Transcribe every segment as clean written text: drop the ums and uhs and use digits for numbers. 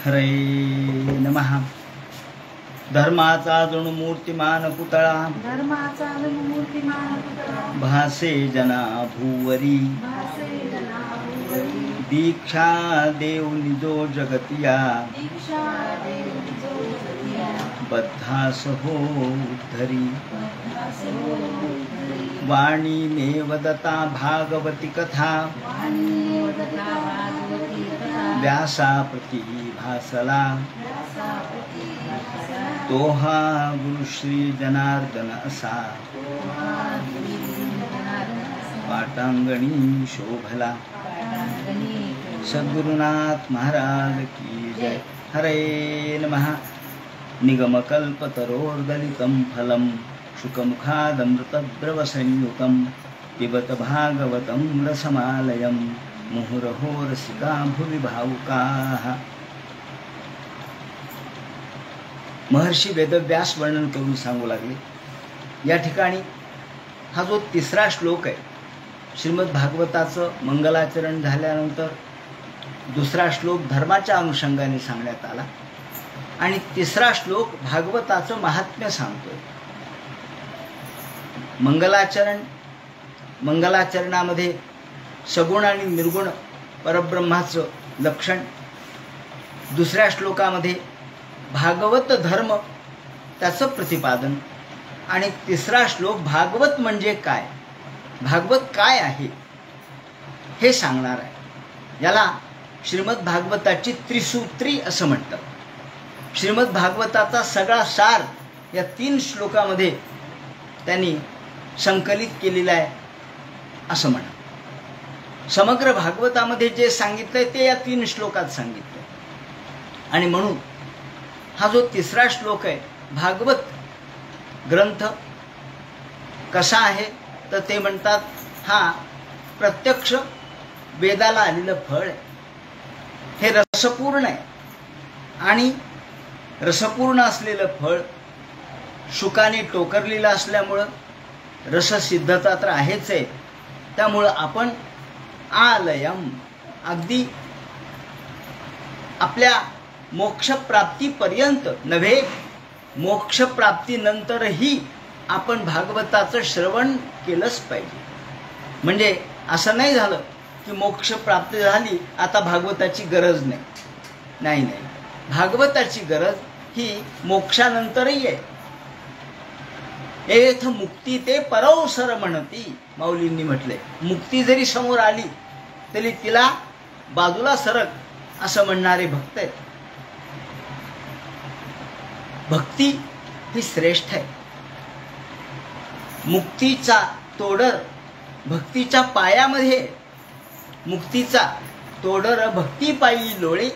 हरे नमः। धर्माचा जणू मूर्तिमान पुतळा, धर्माचा जणू मूर्तिमान पुतळा, भासे जना भूवरी, भासे जना भूवरी, दीक्षा देव निजो जगतिया, दीक्षा देव निजो जगतिया, बद्धास हो धरी, बद्धास हो धरी, वाणी नेवदता भागवती कथा, वाणी वदता भागवती कथा, व्यासा प्रति भासला, व्यासा प्रति भासला, तोहा गुरु श्री जनार्दन असा, तोहा गुरु जनार्दन असा, पाटांगणी शोभला। पाटांगणी सद्गुरुनाथ महाराज की जय। हरे नमः। निगमकल्पतरोर्दलितं फलं शुकमुखादमृतद्रवसंयुतं पिबत भागवतं रसमालयं मुहुरहो रसिका भुवि भावुकाः। महर्षी वेदव्यास वर्णन करून सांगू लागले। या ठिकाणी हा जो तिसरा श्लोक आहे, श्रीमद भागवताचं मंगलाचरण झाल्यानंतर दुसरा श्लोक धर्माच्या अनुषंगाने सांगण्यात आला आणि तिसरा श्लोक भागवताचं महात्म्य सांगतोय। मंगलाचरणामध्ये सगुण आणि निर्गुण परब्रह्माचं लक्षण, दुसऱ्या श्लोकामध्ये भागवत धर्म त्याचं प्रतिपादन आणि तिसरा श्लोक भागवत म्हणजे काय, भागवत काय आहे हे सांगणार आहे। याला श्रीमद भागवताची त्रिसूत्री असं म्हणतात। श्रीमद भागवताचा सगळा सार या 3 श्लोकामध्ये त्यांनी संकलित केलेला आहे असं म्हणा। समग्र भागवतामध्ये जे सांगितलंय ते या 3 श्लोकात सांगितलंय आणि म्हणून हा जो तिसरा श्लोक आहे, भागवत ग्रंथ कसा आहे तर ते म्हणतात हा प्रत्यक्ष वेदाला आलेलं फळ आहे। हे रसपूर्ण आहे आणि रसपूर्ण असलेलं फळ शुकाने टोकरलेलं असल्यामुळं रससिद्धता तर आहेच आहे। त्यामुळं आपण आलयम अगदी आपल्या मोक्षप्राप्तीपर्यंत नव्हे, मोक्षप्राप्तीनंतरही आपण भागवताचं श्रवण केलंच पाहिजे। म्हणजे असं नाही झालं की मोक्ष प्राप्त झाली आता भागवताची गरज नाही, नाही नाही, भागवताची गरज ही मोक्षानंतरही आहे। एथ मुक्ती ते परवसर म्हणती, माऊलींनी म्हटले, मुक्ती जरी समोर आली तरी तिला बाजूला सरक असं म्हणणारे भक्त आहेत। भक्ती ही श्रेष्ठ आहे। मुक्तीचा तोडर भक्तीच्या पायामध्ये, मुक्तीचा तोडर भक्ती पायी लोळे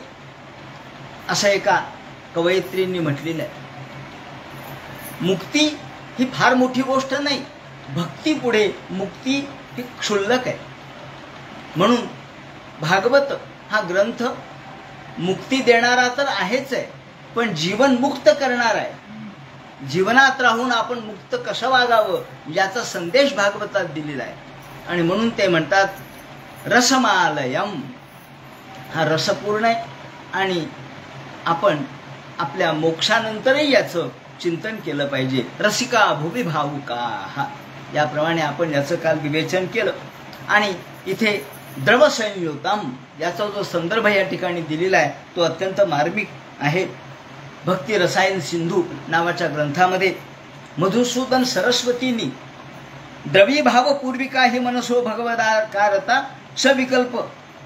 असं एका कवयित्रींनी म्हटलेलं आहे। मुक्ती ही फार मोठी गोष्ट नाही, भक्ती पुढे मुक्ती ही क्षुल्लक आहे। म्हणून भागवत हा ग्रंथ मुक्ती देणारा तर आहेच आहे, पण जीवन मुक्त करणार आहे। जीवनात राहून आपण मुक्त कसं वागावं याचा संदेश भागवतात दिलेला आहे आणि म्हणून ते म्हणतात रसमालयम, हा रसपूर्ण आहे आणि आपण आपल्या मोक्षानंतरही याचं चिंतन केलं पाहिजे। रसिका भुवि भावुका, याप्रमाणे आपण याचं काल विवेचन केलं आणि इथे द्रवसंयुतम याचा जो संदर्भ या ठिकाणी दिलेला आहे तो अत्यंत मार्मिक आहे। भक्ती रसायन सिंधू नावाच्या ग्रंथामध्ये मधुसूदन सरस्वतींनी द्रवीभाव पूर्विका ही मनसो भगवदाकारता सविकल्प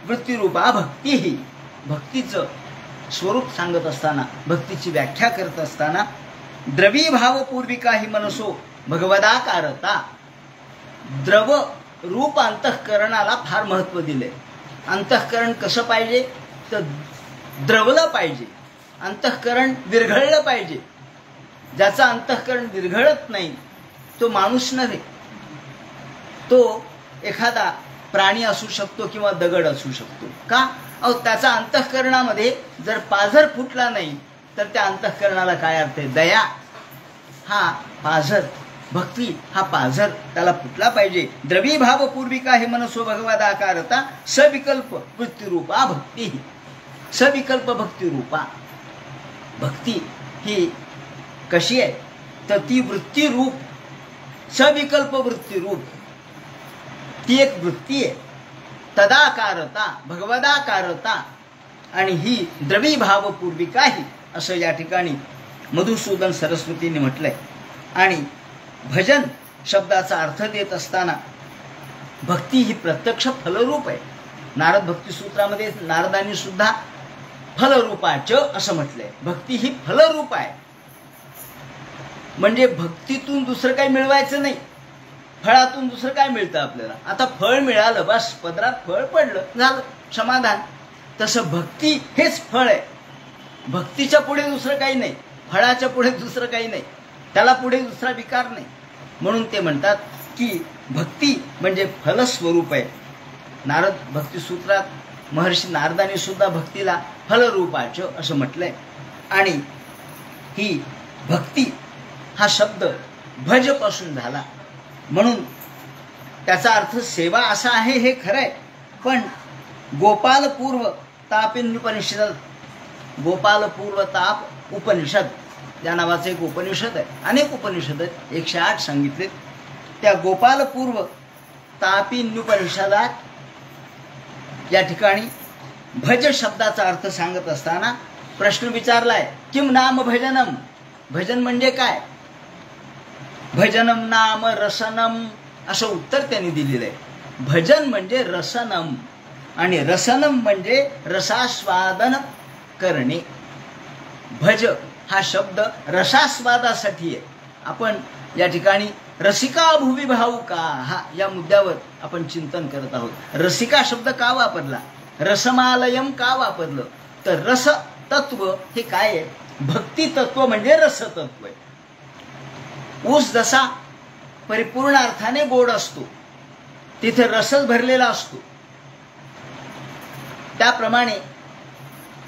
वृत्तिरूपा भक्ती, ही भक्तीचं स्वरूप सांगत असताना, भक्तीची व्याख्या करत असताना द्रवीभाव पूर्विका ही मनसो भगवदाकारता, द्रव रूप अंतःकरणाला फार महत्व दिले। अंतःकरण कसं पाहिजे तर द्रवलं पाहिजे, अंतःकरण विरघळलं पाहिजे। ज्याचं अंतःकरण विरघळत नाही तो माणूस नव्हे, तो एखादा प्राणी असू शकतो किंवा दगड असू शकतो। का? त्याचा अंतःकरणामध्ये जर पाझर फुटला नाही तर त्या अंतःकरणाला काय अर्थ आहे? दया हा पाझर, भक्ती हा पाझर त्याला फुटला पाहिजे। द्रवीभाव पूर्विका हे मनसो भगवदाकारता सविकल्प वृत्तिरूपा भक्ती, सविकल्प भक्ती रूपा. भक्ती ही कशी आहे तर ती वृत्ती रूप, सविकल्प वृत्ती रूप, ती एक वृत्ती आहे. तदाकारता, भगवदाकारता, आणि ही द्रवीभाव पूर्विकाही असं या ठिकाणी मधुसूदन सरस्वतीने म्हटलंय. आणि भजन शब्दाचा अर्थ देत असताना भक्ती ही प्रत्यक्ष फलरूप आहे. नारद भक्ती सूत्रामध्ये नारदांनी सुद्धा फलरूपाच असं म्हटलंय. भक्ती ही फलरूप आहे, म्हणजे भक्तीतून दुसरं काही मिळवायचं नाही. फळातून दुसरं काय मिळतं आपल्याला? आता फळ मिळालं, बस पदरात फळ पडलं, झालं समाधान. तसं भक्ती हेच फळ आहे. भक्तीच्या पुढे दुसरं काही नाही, फळाच्या पुढे दुसरं काही नाही, त्याला पुढे दुसरा विकार नाही. म्हणून ते म्हणतात की भक्ती म्हणजे फलस्वरूप आहे. नारद भक्ती सूत्रात महर्षी नारदांनी सुद्धा भक्तीला फलरूपाचं असं म्हटलंय. आणि ही भक्ती हा शब्द भज पासून झाला, म्हणून त्याचा अर्थ सेवा असा आहे हे खरं आहे. पण गोपालपूर्व तापिन्युपनिषद, गोपालपूर्व ताप उपनिषद या नावाचं एक उपनिषद आहे. अनेक उपनिषद आहेत, 108 सांगितलेत. त्या गोपालपूर्व तापिन्युपनिषदात या ठिकाणी भज शब्दाचा अर्थ सांगत असताना प्रश्न विचारलाय, किम नाम भजनम. भजन म्हणजे काय? भजनम नाम रसनम असं उत्तर त्यांनी दिलेलं आहे. भजन म्हणजे रसनम, आणि रसनम म्हणजे रसास्वादन करणे. भज हा शब्द रसास्वादासाठी आहे. आपण या ठिकाणी रसिका भुवी भावुका हा या मुद्द्यावर आपण चिंतन करत आहोत. रसिका शब्द का वापरला, रसमालयम का वापरलं, तर रस तत्व हे काय आहे? भक्ती तत्व म्हणजे रसतत्व आहे. ऊस जसा परिपूर्ण अर्थाने गोड असतो, तिथे रसच भरलेला असतो, त्याप्रमाणे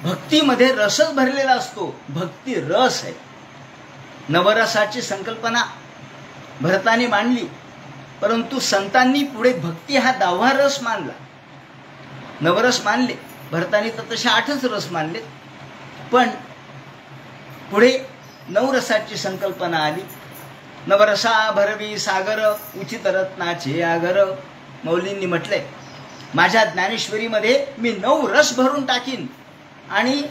भक्तीमध्ये रसच भरलेला असतो. भक्ती रस आहे. नवरसाची संकल्पना भरताने मांडली, परंतु संतांनी पुढे भक्ती हा 10वा रस मानला. नवरस मानले, भरताने तर तसे 8च रस मानले, पण पुढे 9 रसाची संकल्पना आली. नवरसा भरवी सागर उचित रत्नाचे आगर. मौलींनी म्हटलंय, माझ्या ज्ञानेश्वरीमध्ये मी 9 रस भरून टाकीन आणि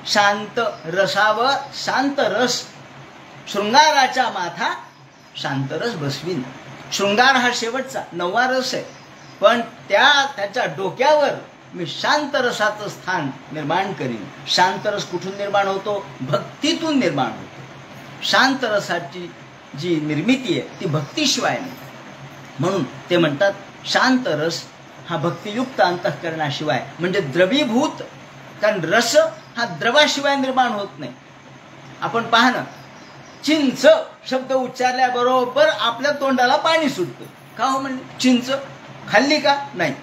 शांत रसावर शांत रस, शृंगाराच्या माथा शांत रस बसवीन. शृंगार हा शेवटचा 9वा रस आहे, पण त्याच्या डोक्यावर मी शांत रसाचं स्थान निर्माण करीन. शांत रस कुठून निर्माण होतो? भक्तीतून निर्माण होतो. शांत रसाची जी निर्मिती आहे ती भक्तीशिवाय नाही. म्हणून ते म्हणतात शांत रस हा भक्तियुक्त अंतःकरणाशिवाय, म्हणजे द्रवीभूत, कारण रस हा द्रवाशिवाय निर्माण होत नाही. आपण पहा ना, चिंच शब्द उच्चारल्याबरोबर आपल्या तोंडाला पाणी सुटतं. का हो? म्हणजे चिंच खाल्ली का? नाही.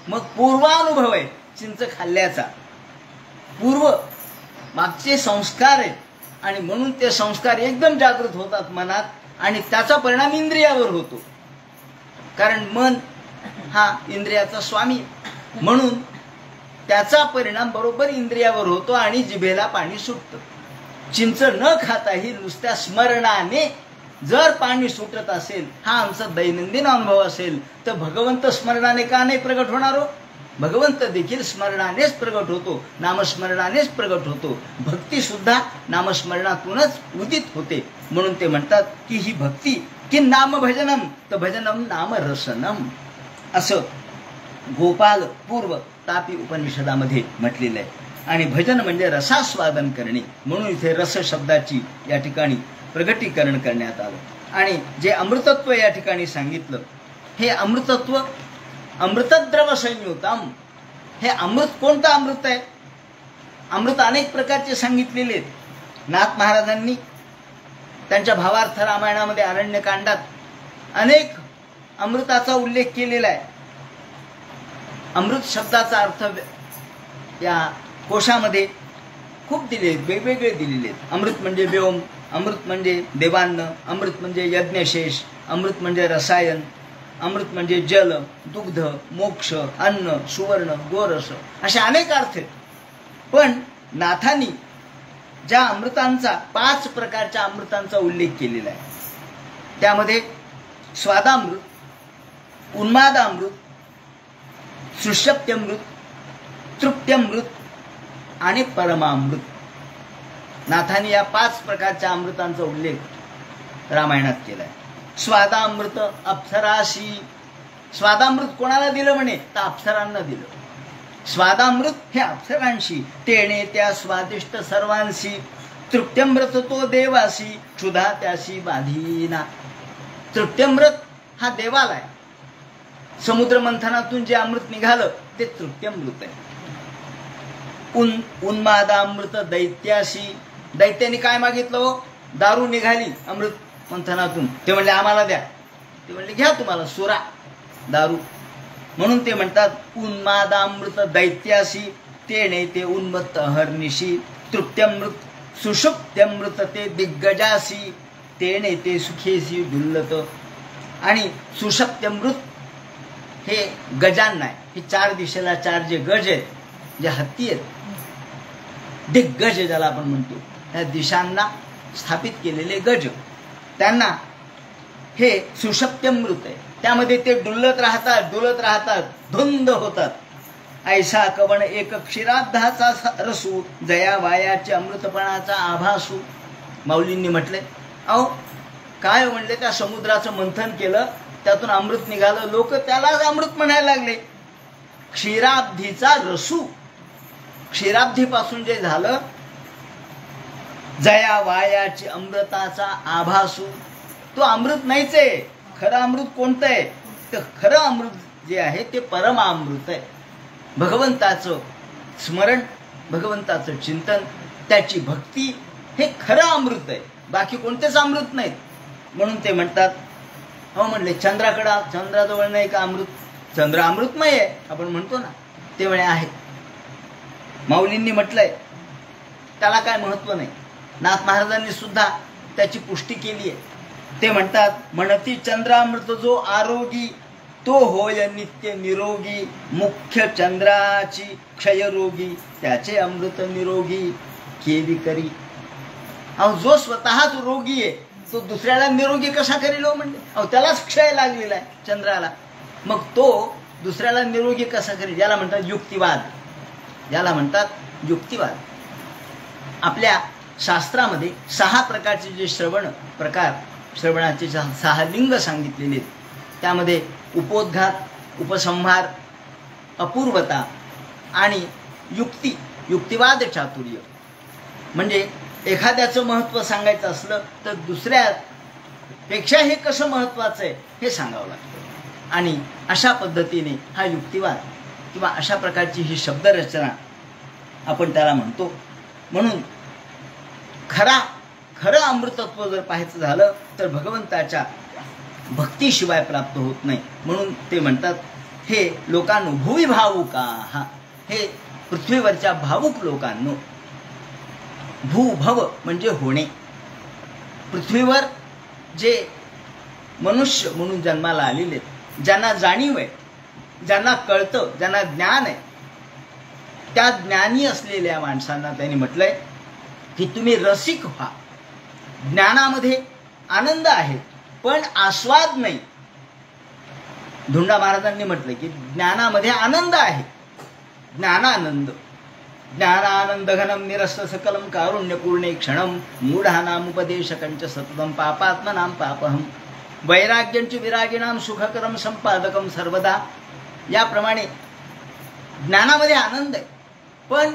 मग पूर्वानुभव आहे चिंच खाल्ल्याचा, पूर्व मागचे संस्कार आहेत, आणि म्हणून ते संस्कार एकदम जागृत होतात मनात, आणि त्याचा परिणाम इंद्रियावर होतो. कारण मन हा इंद्रियाचा स्वामी, म्हणून त्याचा परिणाम बरोबर इंद्रियावर होतो आणि जिभेला पाणी सुटतं. चिंच न खाताही नुसत्या स्मरणाने जर पाणी सुटत असेल, हा आमचा दैनंदिन अनुभव असेल, तर भगवंत स्मरणाने का नाही प्रगट होणार हो? भगवंत देखील स्मरणानेच प्रगट होतो, नामस्मरणानेच प्रगट होतो. भक्ती सुद्धा नामस्मरणातूनच उदित होते. म्हणून ते म्हणतात की ही भक्ती की नाम भजनम, तर भजनम नाम रसनम असं गोपाल पूर्व तापी उपनिषदामध्ये म्हटलेलं आहे. आणि भजन म्हणजे रसास्वादन करणे, म्हणून इथे रस शब्दाची या ठिकाणी प्रगटीकरण करण्यात आलं. आणि जे अमृतत्व या ठिकाणी सांगितलं, हे अमृतत्व अमृतद्रव संयुतम. हे अमृत कोणतं अमृत आहे? अमृत अनेक प्रकारचे सांगितलेले आहेत. नाथ महाराजांनी त्यांच्या भावार्थ रामायणामध्ये अरण्यकांडात अनेक अमृताचा उल्लेख केलेला आहे. अमृत शब्दाचा अर्थ या कोशामध्ये खूप दिले आहेत, वेगवेगळे दिलेले आहेत. अमृत म्हणजे व्योम, अमृत म्हणजे देवान्न, अमृत म्हणजे यज्ञशेष, अमृत म्हणजे रसायन, अमृत म्हणजे जल, दुग्ध, मोक्ष, अन्न, सुवर्ण, गोरस, असे अनेक अर्थ आहेत. पण नाथांनी ज्या अमृतांचा 5 प्रकारच्या अमृतांचा उल्लेख केलेला आहे त्यामध्ये स्वादामृत, उन्मादामृत, सुषुप्त्यमृत, तृप्त्यमृत आणि परमामृत. नाथांनी या 5 प्रकारच्या अमृतांचा उल्लेख रामायणात केलाय. स्वादामृत अप्सराशी. स्वादामृत कोणाला दिलं म्हणे? तर अप्सरांना दिलं. स्वादामृत हे अप्सरांशी, तेणे त्या स्वादिष्ट सर्वांशी. तृप्त्यमृत तो देवाशी, क्षुधा त्याशी बाधीना. तृप्त्यमृत हा देवाला आहे. समुद्र मंथनातून जे अमृत निघालं ते तृप्त्यमृत आहे. उन्मादामृत दैत्याशी. दैत्याने काय मागितलं हो? दारू निघाली अमृत मंथनातून. ते म्हणले आम्हाला द्या. ते म्हणले घ्या तुम्हाला सुरा दारू. म्हणून ते म्हणतात उन्मादामृत दैत्याशी, तेणे ते उन्मत्त अहर्निशी. तृप्त्यमृत सुषुप्त्यमृत ते दिग्गजाशी, तेणे ते सुखेशी डुल्लत. आणि सुषुप्त्यमृत हे गजांना आहे. हे 4 दिशेला 4 जे गज आहेत, जे हत्ती आहेत, दिग्गज ज्याला आपण म्हणतो, त्या दिशांना स्थापित केलेले गज, त्यांना हे सुषुप्त्यमृत आहे. त्यामध्ये ते डुलत राहतात, धुंद होतात. ऐसा कवण एक क्षीराब्धाचा रसू, जया वायाचे अमृतपणाचा आभासू. माऊलींनी म्हटले अहो काय म्हणले, त्या समुद्राचं मंथन केलं, त्यातून अमृत निघालं, लोक त्यालाच अमृत म्हणायला लागले. क्षीराब्धीचा रसू, क्षीराब्धीपासून जे झालं, जया वायाचे अमृताचा आभासू. तो अमृत नाहीच आहे. खरं अमृत कोणतं आहे? तर खरं अमृत जे आहे ते परमामृत आहे. भगवंताचं स्मरण, भगवंताचं चिंतन, त्याची भक्ती हे खरं अमृत आहे. बाकी कोणतेच अमृत नाहीत. म्हणून ते म्हणतात हो म्हणले चंद्राजवळ नाही का अमृत? चंद्र अमृतमय आहे आपण म्हणतो ना, ते म्हणे आहे. माऊलींनी म्हटलंय त्याला काय महत्व नाही. नाथ महाराजांनी सुद्धा त्याची पुष्टी केली आहे. ते म्हणतात म्हणती चंद्रामृत जो आरोगी, तो होय नित्य निरोगी. मुख्य चंद्राची क्षयरोगी, त्याचे अमृत निरोगी केवी करी. अहो जो स्वतःच रोगी आहे तो दुसऱ्याला निरोगी कसा करील हो म्हणले? अहो त्यालाच क्षय लागलेला आहे चंद्राला, मग तो दुसऱ्याला निरोगी कसा करील? याला म्हणतात युक्तिवाद. याला म्हणतात युक्तिवाद. आपल्या शास्त्रामध्ये 6 प्रकारचे जे श्रवणाचे 6 लिंग सांगितलेले आहेत. त्यामध्ये उपोद्घात, उपसंहार, अपूर्वता आणि युक्तिवाद चातुर्य. म्हणजे एखाद्याचं महत्त्व सांगायचं असलं तर दुसऱ्यापेक्षा हे कसं महत्त्वाचं आहे हे सांगावं लागतं. आणि अशा पद्धतीने हा युक्तिवाद किंवा अशा प्रकारची ही शब्दरचना आपण त्याला म्हणतो. म्हणून खरं अमृतत्व जर पाहायचं झालं तर भगवंताच्या भक्तीशिवाय प्राप्त होत नाही. म्हणून ते म्हणतात हे लोकांनो भुवी भावुका, हे पृथ्वीवरच्या भावुक लोकांनो. भूभव म्हणजे होणे. पृथ्वीवर जे मनुष्य म्हणून जन्माला आलेले, ज्यांना जाणीव आहे, ज्यांना कळतं, ज्यांना ज्ञान आहे, त्या ज्ञानी असलेल्या माणसांना त्यांनी म्हटलंय की तुम्ही रसिक व्हा. ज्ञानामध्ये आनंद आहे पण आस्वाद नाही. धोंडा महाराजांनी म्हटलं की ज्ञानामध्ये आनंद आहे, ज्ञानानंद. ज्ञानानंद घनम निरस्त सकलम कारुण्यपूर्णे क्षणम मूढानाम उपदेशकंच सततम पापात्मनाम पापहम वैराग्यंच विरागिणाम सुखकरम संपादकम सर्वदा. याप्रमाणे ज्ञानामध्ये आनंद आहे पण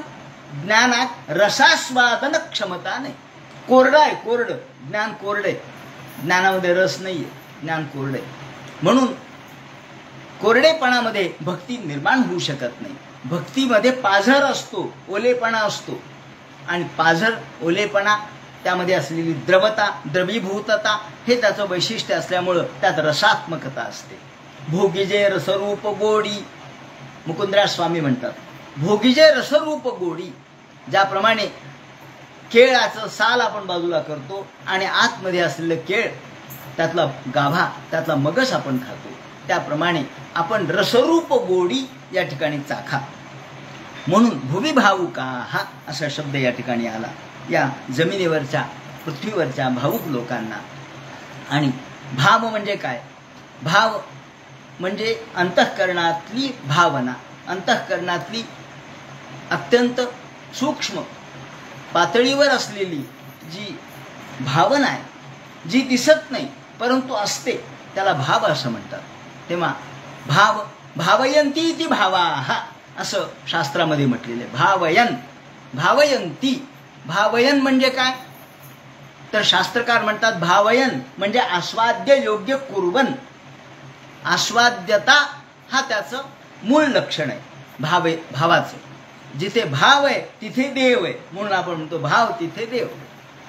ज्ञानात रसास्वादन क्षमता नाही. कोरडं आहे, कोरडं ज्ञान, कोरडं आहे. ज्ञानामध्ये रस नाहीये, ज्ञान कोरडं आहे. म्हणून कोरडेपणामध्ये भक्ती निर्माण होऊ शकत नाही. भक्तीमध्ये पाझर असतो, ओलेपणा असतो. आणि पाझर, ओलेपणा, त्यामध्ये असलेली द्रवता, द्रवीभूतता हे त्याचं वैशिष्ट्य असल्यामुळं त्यात रसात्मकता असते. भोगीजे रसरूप गोडी, मुकुंदराज स्वामी म्हणतात भोगीजे रसरूप गोडी. ज्याप्रमाणे केळाचं साल आपण बाजूला करतो आणि आतमध्ये असलेलं केळ, त्यातला गाभा, त्यातला मगस आपण खातो, त्याप्रमाणे आपण रसरूप गोडी या ठिकाणी चाखा. म्हणून भुवी भावुका हा असा शब्द या ठिकाणी आला या जमिनीवरच्या पृथ्वीवरच्या भावुक लोकांना. आणि भाव म्हणजे काय? भाव म्हणजे अंतःकरणातली भावना, अंतःकरणातली अत्यंत सूक्ष्म पातळीवर असलेली जी भावना आहे, जी दिसत नाही परंतु असते, त्याला भाव असं म्हणतात. तेव्हा भाव भावयंती ती भावा हा असं शास्त्रामध्ये म्हटलेलं आहे. भावयन भावयंती. भावयन म्हणजे काय? तर शास्त्रकार म्हणतात भावयन म्हणजे आस्वाद्य योग्य कुर्वन. आस्वाद्यता हा त्याचं मूळ लक्षण आहे भावाचं. जिथे भाव आहे तिथे देव आहे, म्हणून आपण म्हणतो भाव तिथे देव.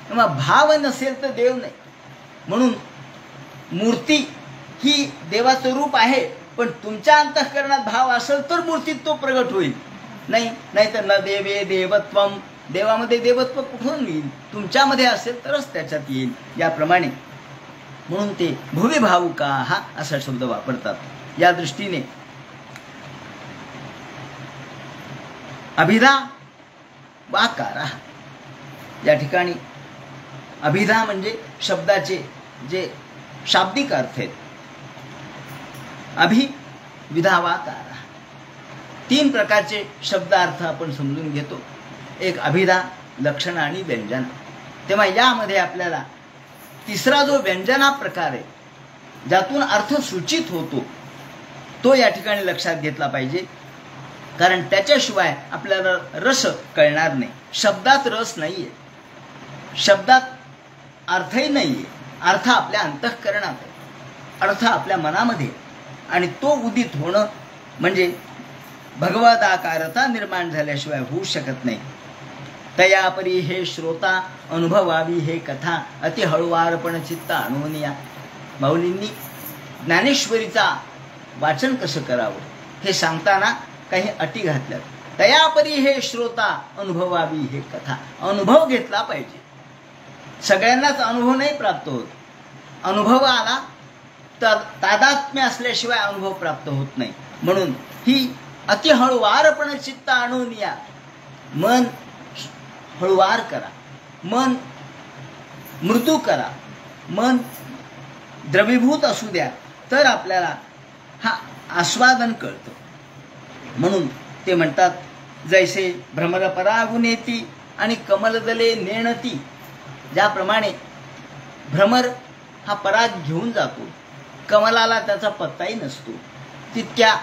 तेव्हा भाव नसेल तर देव नाही. म्हणून मूर्ती ही देवाचं रूप आहे, पण तुमच्या अंतःकरणात भाव असेल तर मूर्तीत तो प्रगट होईल. नाहीतर न देवे देवत्वम. देवामध्ये देवत्व कुठून येईल? तुमच्यामध्ये असेल तरच त्याच्यात येईल. याप्रमाणे म्हणून ते भुवी भावुका हा असा शब्द वापरतात. या दृष्टीने अभिधा वाकारा या ठिकाणी अभिधा म्हणजे शब्दाचे जे शाब्दिक अर्थ आहेत. अभि विधा वाकारा 3 प्रकारचे शब्दार्थ आपण समजून घेतो. एक अभिधा, लक्षण आणि व्यंजन. तेव्हा यामध्ये आपल्याला तिसरा जो व्यंजना प्रकार आहे ज्यातून अर्थ सूचित होतो तो या ठिकाणी लक्षात घेतला पाहिजे. कारण त्याच्याशिवाय आपल्याला रस कळणार नाही. शब्दात रस नाहीये, शब्दात अर्थही नाहीये. अर्थ आपल्या अंतःकरणात आहे, अर्थ आपल्या मनामध्ये, आणि तो उदित होणं म्हणजे भगवदाकारता निर्माण झाल्याशिवाय होऊ शकत नाही. तयापरी हे श्रोता अनुभवावी हे कथा अति हळुवारपण चित्त आणून या. माऊलींनी ज्ञानेश्वरीचा वाचन कसं करावं हे सांगताना काही अटी घातल्यात. तयापरी हे श्रोता अनुभवावी हे कथा. अनुभव घेतला पाहिजे. सगळ्यांनाच अनुभव नाही प्राप्त होत. अनुभव आला तर तादात्म्य असल्याशिवाय अनुभव प्राप्त होत नाही. म्हणून ही अति हळुवारपण चित्त आणून या. मन हळुवार करा, मन मृदू करा, मन द्रवीभूत असू द्या, तर आपल्याला हा आस्वादन कळतं. म्हणून ते म्हणतात जैसे भ्रमर परागुनेती आणि कमलदले नेणती. ज्याप्रमाणे भ्रमर हा पराग घेऊन जातो, कमलाला त्याचा पत्ताही नसतो, तितक्या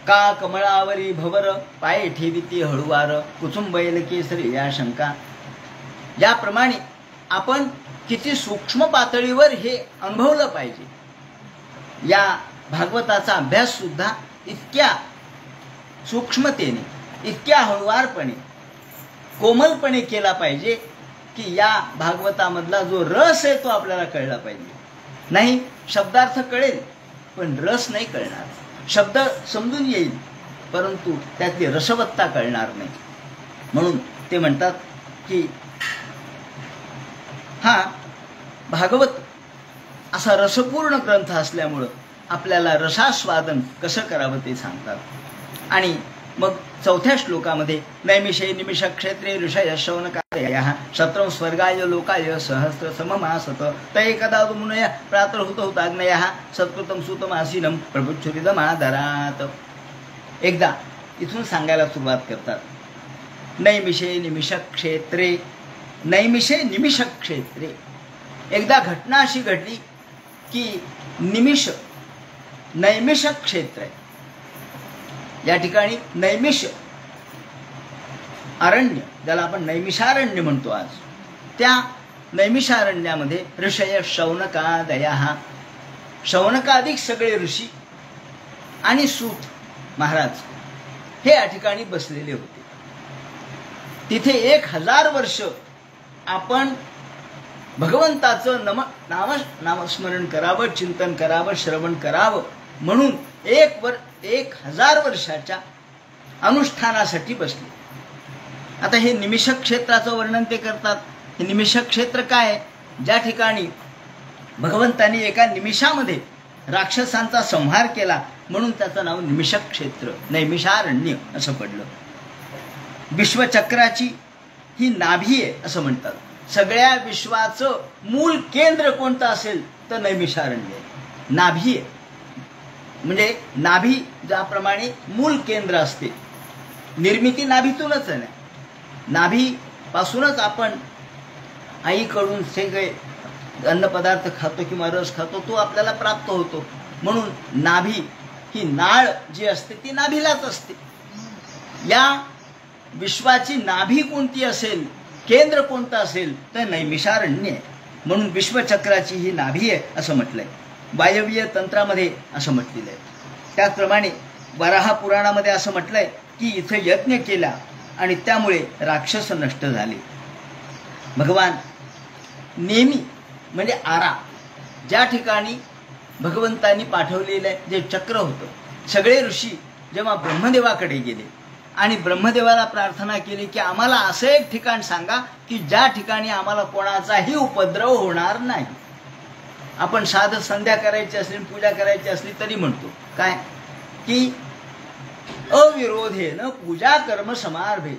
का कमळावरी भवर पाय ठेविती हळुवार कुचुंबैल केसरी या शंका. याप्रमाणे आपण किती सूक्ष्म पातळीवर हे अनुभवलं पाहिजे. या भागवताचा अभ्यास सुद्धा इतक्या सूक्ष्मतेने, इतक्या हळुवारपणे, कोमलपणे केला पाहिजे की या भागवतामधला जो रस आहे तो आपल्याला कळला पाहिजे. नाही शब्दार्थ कळेल पण रस नाही कळणार. शब्द समजून येईल परंतु त्यातली रसवत्ता कळणार नाही. म्हणून ते म्हणतात की हा भागवत असा रसपूर्ण ग्रंथ असल्यामुळं आपल्याला रसास्वादन कसं करावं ते सांगतात. आणि मग 4थ्या श्लोकामध्ये नैमिषे निमिष क्षेत्रे ऋषय शौनकादयः शत्रं स्वर्गाय लोकाय सहस्र सममासत तय कदा मुनय प्रातर्हुत हुताग्नयः सत्कृतं सुतमासीनं प्रभुच्छुरिदमादरात. एकदा इथून सांगायला सुरुवात करतात. नैमिषे निमिष क्षेत्रे. नैमिषे निमिष क्षेत्रे. एकदा घटना अशी घडली की निमिष नैमिष क्षेत्र आहे. या ठिकाणी नैमिष अरण्य, ज्याला आपण नैमिषारण्य म्हणतो आज, त्या नैमिषारण्यामध्ये ऋषय शौनकादयः. शौनकाधिक सगळे ऋषी आणि सूत महाराज हे या ठिकाणी बसलेले होते. तिथे 1000 वर्ष आपण भगवंताचं नामस्मरण करावं, चिंतन करावं, श्रवण करावं म्हणून 1000 वर्षाच्या अनुष्ठानासाठी बसले. आता हे निमिष क्षेत्राचं वर्णन ते करतात. हे निमिष क्षेत्र काय? ज्या ठिकाणी भगवंतांनी एका निमिषामध्ये राक्षसांचा संहार केला म्हणून त्याचं नाव निमिष क्षेत्र, नैमिषारण्य असं पडलं. विश्वचक्राची ही नाभी आहे असं म्हणतात. सगळ्या विश्वाचं मूल केंद्र कोणतं असेल तर नैमिषारण्य आहे. नाभी आहे म्हणजे नाभी ज्याप्रमाणे मूल केंद्र असते, निर्मिती नाभीतूनच आहे ना. नाभीपासूनच आपण आईकडून सगळे अन्नपदार्थ खातो किंवा रस खातो, तो आपल्याला प्राप्त होतो. म्हणून नाभी ही नाळ जी असते ती नाभीलाच असते. या विश्वाची नाभी कोणती असेल, केंद्र कोणतं असेल तर नैमिषारण्य आहे. म्हणून विश्वचक्राची ही नाभी आहे असं म्हटलंय. वायवीय तंत्रामध्ये असं म्हटलेलं आहे. त्याचप्रमाणे वराह पुराणामध्ये असं म्हटलंय की इथं यज्ञ केला आणि त्यामुळे राक्षस नष्ट झाले. भगवान नेहमी म्हणजे आरा, ज्या ठिकाणी भगवंतांनी पाठवलेलं जे चक्र होतं, सगळे ऋषी जेव्हा ब्रह्मदेवाकडे गेले आणि ब्रह्मदेवाला प्रार्थना केली की आम्हाला असं एक ठिकाण सांगा की ज्या ठिकाणी आम्हाला कोणाचाही उपद्रव होणार नाही. आपण साधं संध्या करायची असली, पूजा करायची असली तरी म्हणतो काय की अविरोधेन पूजा कर्म समारभे,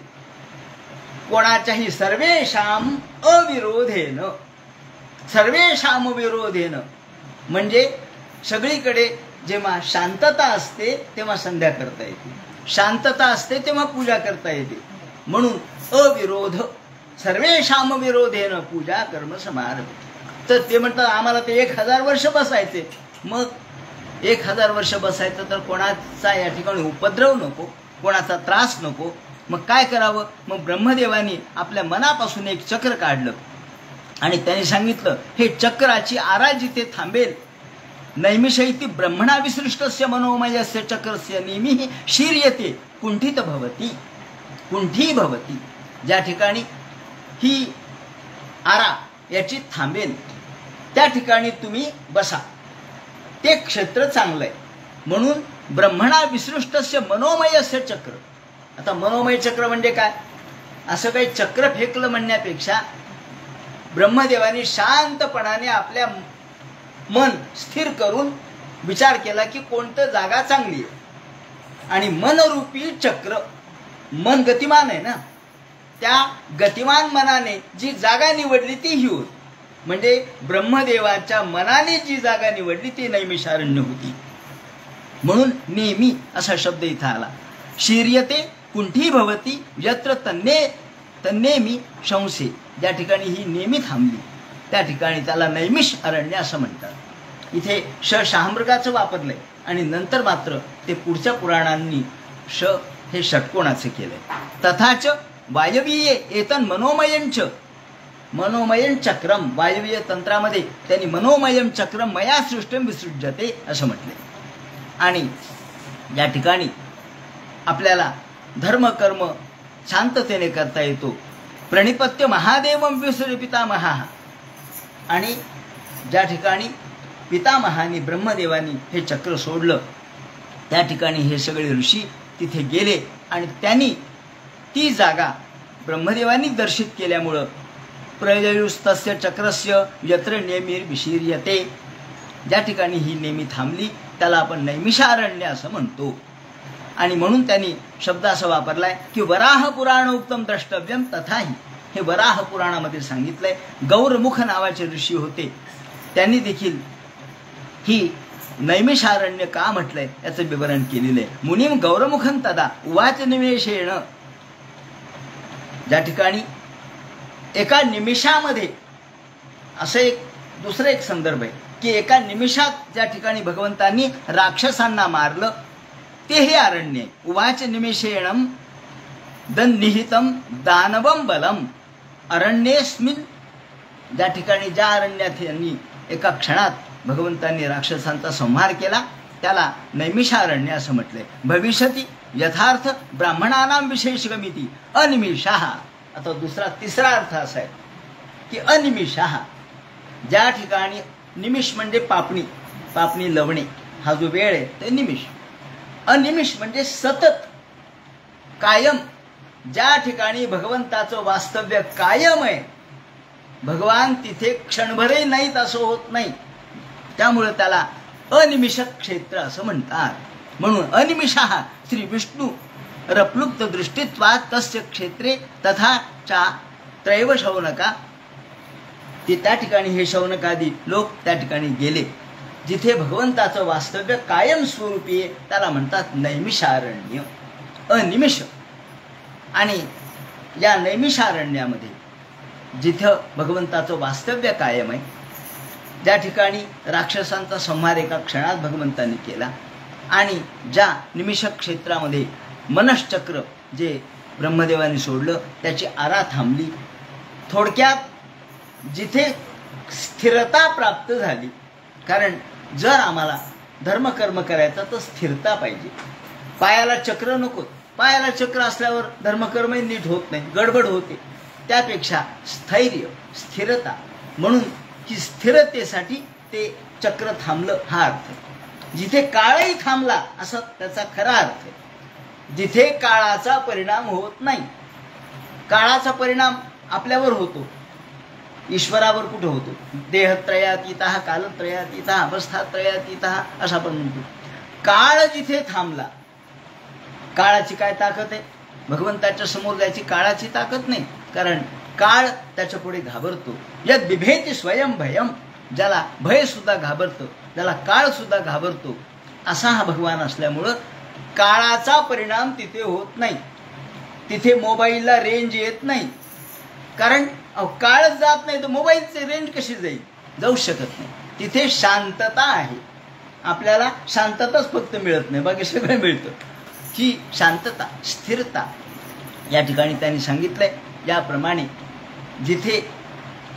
कोणाच्याही सर्वेषाम अविरोधेन, सर्वेषाम विरोधेन म्हणजे सगळीकडे जेव्हा शांतता असते तेव्हा संध्या करता येते, शांतता असते तेव्हा पूजा करता येते. म्हणून अविरोध, सर्वेषाम विरोधेन पूजा कर्म समारभे. तर ते म्हणतात आम्हाला ते 1000 वर्ष बसायचे. मग 1000 वर्ष बसायचं तर कोणाचा या ठिकाणी उपद्रव नको, कोणाचा त्रास नको. मग काय करावं? मग ब्रह्मदेवानी आपल्या मनापासून एक चक्र काढलं आणि त्यांनी सांगितलं हे चक्राची आरा जिथे थांबेल, नैमिषैती ब्रह्मणा विसृष्टस्य मनोमयस्य चक्रस्य नेहमी शीर्यते कुंठित भवती, कुंठी भवती. ज्या ठिकाणी ही आरा याची थांबेल त्या ठिकाणी तुम्ही बसा, ते क्षेत्र चांगलं आहे. म्हणून ब्रह्मणा विसृष्टस्य मनोमयस्य चक्र. आता मनोमय चक्र म्हणजे काय? असं काही चक्र फेकलं म्हणण्यापेक्षा ब्रह्मदेवानी शांतपणाने आपल्या मन स्थिर करून विचार केला की कोणतं जागा चांगली आहे. आणि मनरूपी चक्र, मन गतिमान आहे ना, त्या गतिमान मनाने जी जागा निवडली ती ही होती. म्हणजे ब्रह्मदेवाच्या मनाने जी जागा निवडली ती नैमिषारण्य होती. म्हणून नेहमी असा शब्द इथं आला. शीर्यते कुंठी भवती यत्र तन्नेमी शंसे. ज्या ठिकाणी ही नेहमी थांबली त्या ठिकाणी त्याला नैमिष अरण्य असं म्हणतात. इथे शहामृगाचं वापरलंय आणि नंतर मात्र ते पुढच्या पुराणांनी हे षटकोणाचं केलंय. तथाच वायवीय एतन मनोमयंच, मनोमयन चक्रम, वायवीय तंत्रामध्ये त्यांनी मनोमयम चक्रम मया सृष्टम विसृज्यते असं म्हटले. आणि या ठिकाणी आपल्याला धर्म कर्म शांततेने करता येतो. प्रणिपत्य महादेवम विसृज पितामहा. आणि ज्या ठिकाणी पितामहानी ब्रह्मदेवानी हे चक्र सोडलं त्या ठिकाणी हे सगळे ऋषी तिथे गेले आणि त्यांनी ती जागा ब्रह्मदेवानी दर्शित केल्यामुळं प्रययुस्तस्य चक्रस्य यत्र नेमीर विशीर्यते, ज्या ठिकाणी ही नेमी थांबली त्याला आपण नैमिषारण्य असं म्हणतो. आणि म्हणून त्यांनी शब्द असा वापरलाय की वराह पुराणोक्तम द्रष्टव्यम तथाही. हे वराह पुराणामध्ये सांगितलंय. गौरमुख नावाचे ऋषी होते, त्यांनी देखील ही नैमिषारण्य का म्हटलंय याचं विवरण केलेलं आहे. मुनीम गौरमुखं तदा उवाच निमेषेण. ज्या ठिकाणी एका निमिषामध्ये, असं एक दुसरं एक संदर्भ आहे की एका निमिषात ज्या ठिकाणी भगवंतांनी राक्षसांना मारलं ते हे अरण्य आहे. उवाच निमेषेणम दन्निहितम दानवम बलम अरण्येस्मिन. ज्या ठिकाणी ज्या अरण्यात यांनी एका क्षणात भगवंतांनी राक्षसांचा संहार केला त्याला नैमिषारण्य असं म्हटलंय. भविष्यती यथार्थ ब्राह्मणानां विशेषगमिती अनिमिषाः. आता तिसरा अर्थ असा आहे की अनिमिषाः, ज्या ठिकाणी निमिष म्हणजे पापणी, पापणी लवणे हा जो वेळ आहे ते निमिष. अनिमिष म्हणजे सतत कायम, ज्या ठिकाणी भगवंताचं वास्तव्य कायम आहे, भगवान तिथे क्षणभरही नाहीत असं होत नाही, त्यामुळे त्याला अनिमिष क्षेत्र असं म्हणतात. म्हणून अनिमिषाः श्री विष्णू रप्लुप्त दृष्टित्वात तस्य क्षेत्रे तथा चा त्रैव शौनका. ते त्या ठिकाणी हे शौनकादी लोक त्या ठिकाणी गेले जिथे भगवंताचं वास्तव्य कायम स्वरूपी आहे, त्याला म्हणतात नैमिषारण्य, अनिमिष. आणि या नैमिषारण्यामध्ये जिथं भगवंताचं वास्तव्य कायम आहे, ज्या ठिकाणी राक्षसांचा संहार एका क्षणात भगवंतांनी केला आणि ज्या निमिष क्षेत्रामध्ये मनश्चक्र जे ब्रह्मदेवाने सोडलं त्याची आरा थांबली. थोडक्यात जिथे स्थिरता प्राप्त झाली. कारण जर आम्हाला धर्मकर्म करायचा तर स्थिरता पाहिजे. पायाला चक्र नको. पायाला चक्र असल्यावर धर्मकर्मही नीट होत नाही, गडबड होते. त्यापेक्षा स्थैर्य, स्थिरता, म्हणून की स्थिरतेसाठी ते चक्र थांबलं हा अर्थ. जिथे काळही थांबला असा त्याचा खरा अर्थ. जिथे काळाचा परिणाम होत नाही. काळाचा परिणाम आपल्यावर होतो, ईश्वरावर कुठं होतो? देहत्रयातीतः, कालत्रयातीतः, अवस्थात्रयातीतः असं आपण म्हणतो. काळ जिथे थांबला, काळाची काय ताकद आहे? भगवंताच्या समोर जायची काळाची ताकद नाही. कारण काळ त्याच्या पुढे घाबरतो. यद बिभेती स्वयं भयम, ज्याला भय सुद्धा घाबरतं, ज्याला काळ सुद्धा घाबरतो, असा हा भगवान असल्यामुळं काळाचा परिणाम तिथे होत नाही. तिथे मोबाईलला रेंज येत नाही. कारण काळच जात नाही तर मोबाईलचे रेंज कशी जाईल? जाऊ शकत नाही. तिथे शांतता आहे. आपल्याला शांतताच फक्त मिळत नाही, बाकी सगळं मिळतं. ही शांतता, स्थिरता या ठिकाणी त्यांनी सांगितलंय. याप्रमाणे जिथे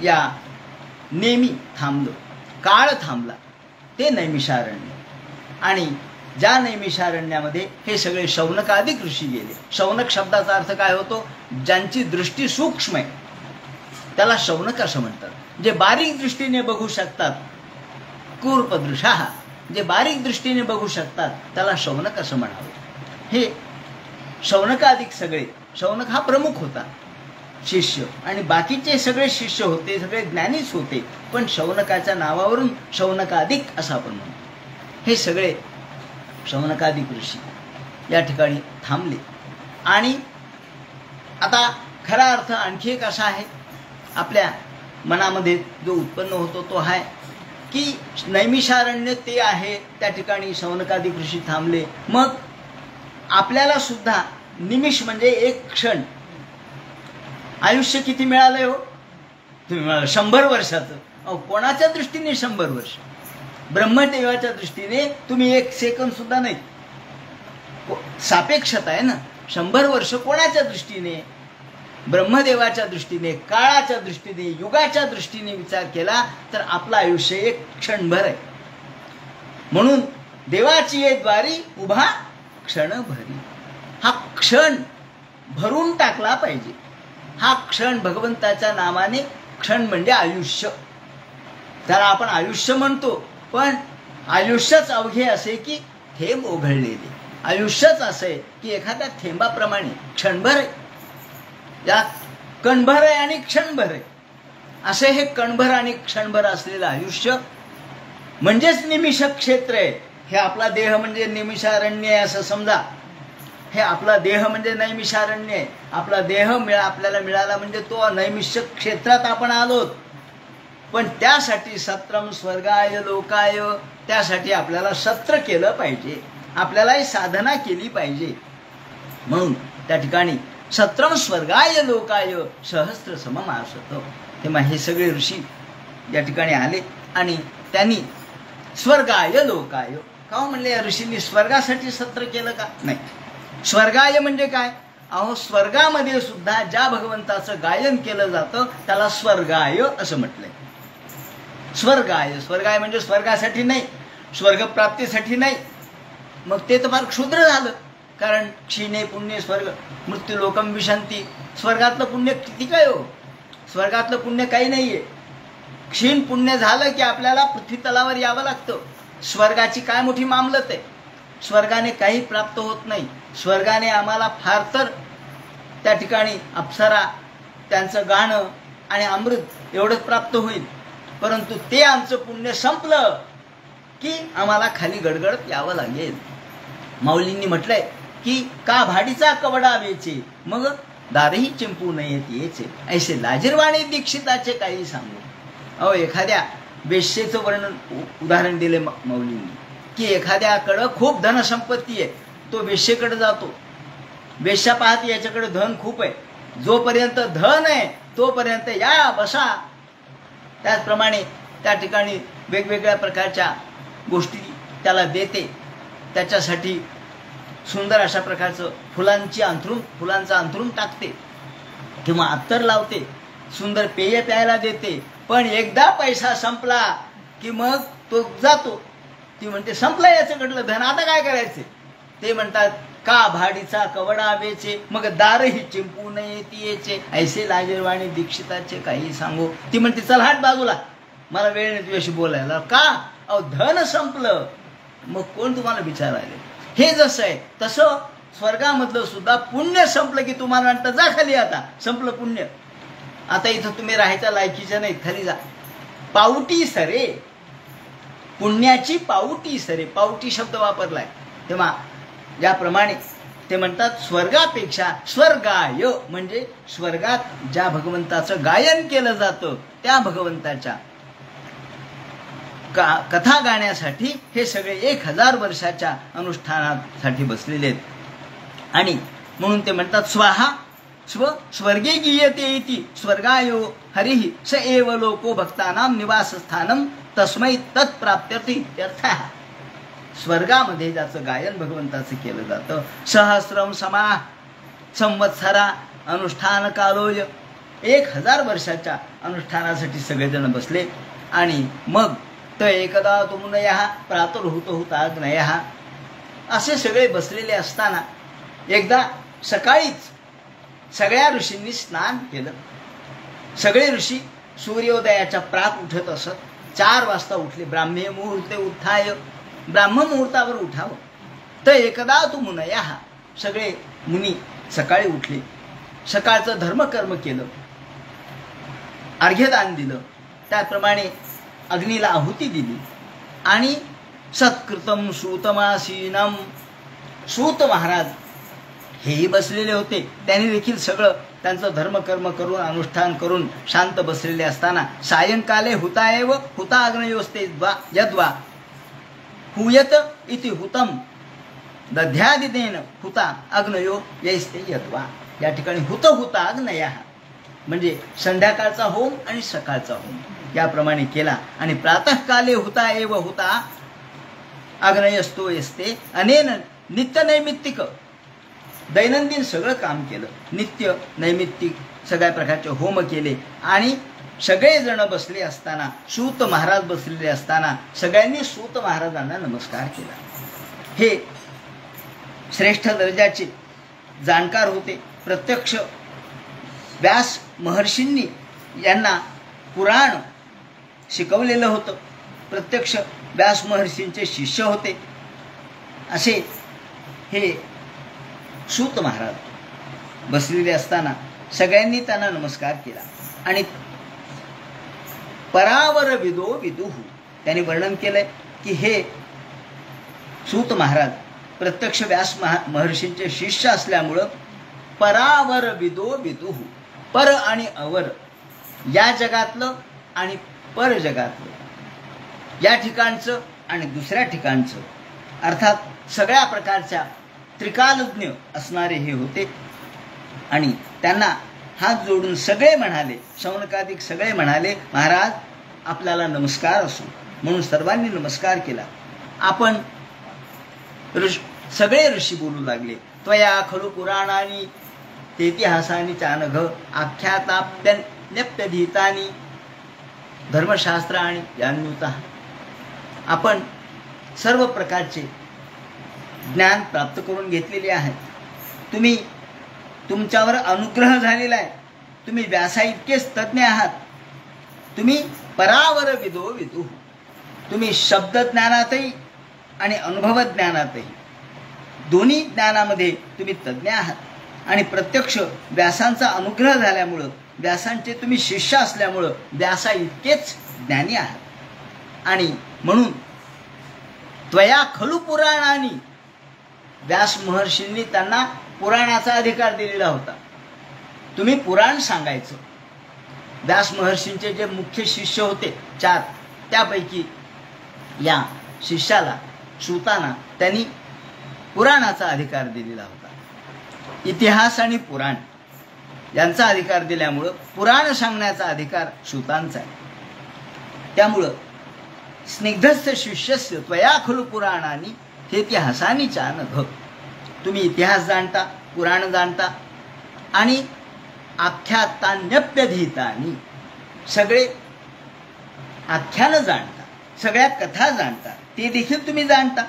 या नेमी थांबलो, काळ थांबला, ते नैमिषारण्य. आणि ज्या नैमिषारण्यामध्ये हे सगळे शौनकादिक ऋषी गेले. शौनक शब्दाचा अर्थ काय होतो? ज्यांची दृष्टी सूक्ष्म आहे त्याला शौनक असं म्हणतात. जे बारीक दृष्टीने बघू शकतात, कूर्पदृशा, जे बारीक दृष्टीने बघू शकतात त्याला शौनक असं म्हणावं. हे शौनकादिक सगळे, शौनक हा प्रमुख होता शिष्य, आणि बाकीचे सगळे शिष्य होते, सगळे ज्ञानीच होते, पण शौनकाच्या नावावरून शौनकादिक असं आपण म्हणतो. हे सगळे शौनकादिक ऋषी या ठिकाणी थांबले. आणि आता खरा अर्थ आणखी एक असा आहे आपल्या मनामध्ये जो उत्पन्न होतो तो आहे की नैमिषारण्य ते आहे, त्या ठिकाणी शौनकादिक ऋषी थांबले. मग आपल्याला सुद्धा निमिष म्हणजे एक क्षण. आयुष्य किती मिळालंय हो? तुम्ही म्हणाल 100 वर्षाचं. अहो, कोणाच्या दृष्टीने 100 वर्ष? ब्रह्मदेवाच्या दृष्टीने तुम्ही 1 सेकंद सुद्धा नाही. सापेक्षता आहे ना. 100 वर्ष कोणाच्या दृष्टीने? ब्रह्मदेवाच्या दृष्टीने, काळाच्या दृष्टीने, युगाच्या दृष्टीने विचार केला तर आपलं आयुष्य एक क्षणभर आहे. म्हणून देवाची ये द्वारी उभा क्षण भरी. हा क्षण भरून टाकला पाहिजे. हा क्षण भगवंताच्या नावाने, क्षण म्हणजे आयुष्य. त्याला आपण आयुष्य म्हणतो, पण आयुष्यच अवघे असे की थेंब ओघळलेले. आयुष्यच असे की एखाद्या थेंबाप्रमाणे क्षणभर आहे. यात कणभर आहे आणि क्षणभर आहे. असे हे कणभर आणि क्षणभर असलेलं आयुष्य म्हणजेच निमिष क्षेत्र आहे. हे आपला देह म्हणजे निमिषारण्य आहे असं समजा. हे आपला देह म्हणजे नैमिषारण्य आहे. आपला देह आपल्याला मिळाला म्हणजे तो नैमिष क्षेत्रात आपण आलोत. पण त्यासाठी सत्रम स्वर्गाय लोकाय, त्यासाठी आपल्याला सत्र केलं पाहिजे, आपल्यालाही साधना केली पाहिजे. म्हणून त्या ठिकाणी सत्रम स्वर्गाय लोकाय सहस्त्र सममासत. तेव्हा हे सगळे ऋषी या ठिकाणी आले आणि त्यांनी स्वर्गाय लोकाय का म्हणले? या ऋषींनी स्वर्गासाठी सत्र केलं का? नाही. स्वर्गाय म्हणजे काय? अहो, स्वर्गामध्ये सुद्धा ज्या भगवंताचं गायन केलं जातं त्याला स्वर्गाय असं म्हटलंय. स्वर्गाय, स्वर्गाय म्हणजे स्वर्गासाठी नाही, स्वर्गप्राप्तीसाठी नाही. मग ते तर फार क्षुद्र झालं. कारण क्षीणे पुण्य स्वर्ग मृत्यू लोकम विशांती. स्वर्गातलं पुण्य किती काय हो? स्वर्गातलं पुण्य काही नाहीये. क्षीण पुण्य झालं की आपल्याला पृथ्वी तलावर यावं लागतं. स्वर्गाची काय मोठी मामलत आहे. स्वर्गाने काही प्राप्त होत नाही. स्वर्गाने आम्हाला फार तर त्या ठिकाणी अप्सरा, त्यांचं गाणं आणि अमृत एवढंच प्राप्त होईल. परंतु ते आमचं पुण्य संपलं की आम्हाला खाली गडगडत यावं लागेल. माऊलींनी म्हटलंय की का भाडीचा कवडा वेचे मग दारही चिंपू नयेत येचे ऐसे लाजीरवाणी दीक्षिताचे काही सांगू. अहो एखाद्या वेश्येचं वर्णन उदाहरण दिले मौलींनी की एखाद्याकडं खूप धनसंपत्ती आहे, तो वेश्येकडे जातो, वेश्या पाहते याच्याकडे धन खूप आहे, जोपर्यंत धन आहे तोपर्यंत या बसा. त्याचप्रमाणे त्या ठिकाणी वेगवेगळ्या प्रकारच्या गोष्टी त्याला देते, त्याच्यासाठी सुंदर अशा प्रकारचं फुलांचं अंथरूण टाकते किंवा अत्तर लावते, सुंदर पेय प्यायला देते. पण एकदा पैसा संपला की मग तो जातो. ती म्हणते संपलं याच्याकडलं धन, आता काय करायचे. ते म्हणतात का भाडीचा कवडा वेचे मग दारही चिंपू नये येचे ऐसे लाजीरवाणी दीक्षिताचे काही सांगू. ती म्हणते चल हाट बाजूला, मला वेळ नाही तुझ्याशी बोलायला. का? अहो धन संपलं, मग कोण तुम्हाला विचारायला. हे जसं आहे तसं स्वर्गामधलं सुद्धा पुण्य संपलं की तुम्हाला म्हणतं जा खाली, आता संपलं पुण्य, आता इथं तुम्ही राहायच्या लायकीच्या नाही, खाली जा. पावटी सरे, पुण्याची पावटी सरे, पावटी शब्द वापरलाय. तेव्हा याप्रमाणे ते म्हणतात स्वर्गापेक्षा स्वर्गाय म्हणजे स्वर्गात ज्या भगवंताचं गायन केलं जातं त्या भगवंताच्या कथा गाण्यासाठी हे सगळे 1000 वर्षाच्या अनुष्ठानासाठी बसलेले आहेत. आणि म्हणून ते म्हणतात स्वाहा स्वर्गे गीयते इति स्वर्गायो हरिहि स एव लोको भक्तानां निवासस्थानम तस्मै तत्प्राप्त्यर्थ इत्यर्थः. स्वर्गामध्ये ज्याचं गायन भगवंताचं केलं जातं, सहस्रम समा संवत्सरा अनुष्ठान कालोय, 1000 वर्षाच्या अनुष्ठानासाठी सगळेजण बसले. आणि मग त एकदा तुमनयः प्रातुर्हुत हुताग्नयः असे सगळे बसलेले असताना एकदा सकाळीच सगळ्या ऋषींनी स्नान केलं. सगळे ऋषी सूर्योदयाच्या प्रात उठत असत. 4 वाजता उठले. ब्राह्मी मुहूर्ते उत्थाय, ब्राह्म मुहूर्तावर उठावं. तर एकदा तू मुनयः, सगळे मुनी सकाळी उठले, सकाळचं धर्मकर्म केलं, अर्घ्यदान दिलं, त्याप्रमाणे अग्नीला आहुती दिली. आणि सत्कृतम सूतमासीनम, सूत महाराज हेही बसलेले होते. त्यांनी देखील सगळं त्यांचं धर्मकर्म करून अनुष्ठान करून शांत बसलेले असताना सायंकाले हुताएव हुता अग्नयोस्ते यद्वा हुयत इति हुतम दध्यादितेन हुता अग्नयो यैस्ते यद्वा. या ठिकाणी हुता अग्नयः म्हणजे संध्याकाळचा होम आणि सकाळचा होम याप्रमाणे केला. आणि प्रातःकाले हुता एव हुता अग्नयस्तो यस्ते अनेन नित्य नैमित्तिक, दैनंदिन सगळं काम केलं, नित्य नैमित्तिक सगळ्या प्रकारचे होम केले. आणि सगळेजण बसले असताना, सूत महाराज बसलेले असताना सगळ्यांनी सूत महाराजांना नमस्कार केला. हे श्रेष्ठ दर्जाचे जाणकार होते. प्रत्यक्ष व्यास महर्षींनी यांना पुराण शिकवलेलं होतं. प्रत्यक्ष व्यास महर्षींचे शिष्य होते. असे हे सूत महाराज बसलेले असताना सगळ्यांनी त्यांना नमस्कार केला. आणि परावर विदो विदुहू, त्यांनी वर्णन केलंय की हे सूत महाराज प्रत्यक्ष व्यास महर्षींचे शिष्य असल्यामुळं परावर विदो विदुहू, पर आणि अवर या जगातलं आणि पर जगातलं, या ठिकाणचं आणि दुसऱ्या ठिकाणचं, अर्थात सगळ्या प्रकारच्या त्रिकालज्ञ असणारे हे होते. आणि त्यांना हात जोडून सगळे म्हणाले, शौनकादिक सगळे म्हणाले महाराज आपल्याला नमस्कार असो. म्हणून सर्वांनी नमस्कार केला. आपण सगळे ऋषी बोलू लागले. त्वया खलु पुराणानी तेतिहासानी चानघ आख्याताप्यन्यप्यधीतानी धर्मशास्त्र आणि जान्युता. आपण सर्व प्रकारचे ज्ञान प्राप्त करून घेतलेले आहेत. तुमच्यावर अनुग्रह झालेला आहे. तुम्ही व्यासा इतकेच तज्ज्ञ आहात. तुम्ही परावर विदो विदु, तुम्ही शब्द ज्ञानातही आणि अनुभव ज्ञानातही दोन्ही ज्ञानामध्ये तुम्ही तज्ज्ञ आहात. आणि प्रत्यक्ष व्यासांचा अनुग्रह झाल्यामुळं, व्यासांचे तुम्ही शिष्य असल्यामुळं व्यासा इतकेच ज्ञानी आहात. आणि म्हणून त्वया खलु पुराणानी, व्यास महर्षींनी त्यांना पुराणाचा अधिकार दिलेला होता. तुम्ही पुराण सांगायचं. व्यास महर्षींचे जे मुख्य शिष्य होते 4, त्यापैकी या शिष्याला सूताना त्यांनी पुराणाचा अधिकार दिलेला होता. इतिहास आणि पुराण यांचा अधिकार दिल्यामुळं पुराण सांगण्याचा अधिकार सूतांचा आहे. त्यामुळं स्निग्धस्य शिष्यस्य त्वया खलु पुराणानी हे इतिहासानी चानघ. तुम्ही इतिहास जाणता, पुराण जाणता आणि आख्यातान्यप्यधीतानी सगळे आख्यानं जाणता, सगळ्या कथा जाणता, ते देखील तुम्ही जाणता.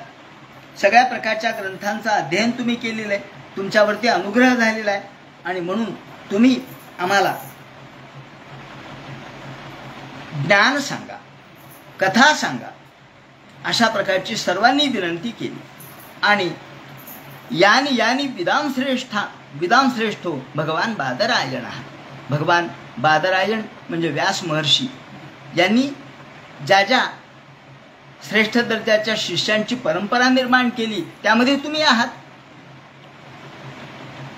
सगळ्या प्रकारच्या ग्रंथांचं अध्ययन तुम्ही केलेलं आहे, तुमच्यावरती अनुग्रह झालेला आहे आणि म्हणून तुम्ही आम्हाला ज्ञान सांगा, कथा सांगा, अशा प्रकारची सर्वांनी विनंती केली. आणि यानी यानी विदाम श्रेष्ठो भगवान बादरायण. भगवान बादरायण म्हणजे व्यास महर्षी यांनी ज्या ज्या श्रेष्ठ दर्जाच्या शिष्यांची परंपरा निर्माण केली त्यामध्ये तुम्ही आहात.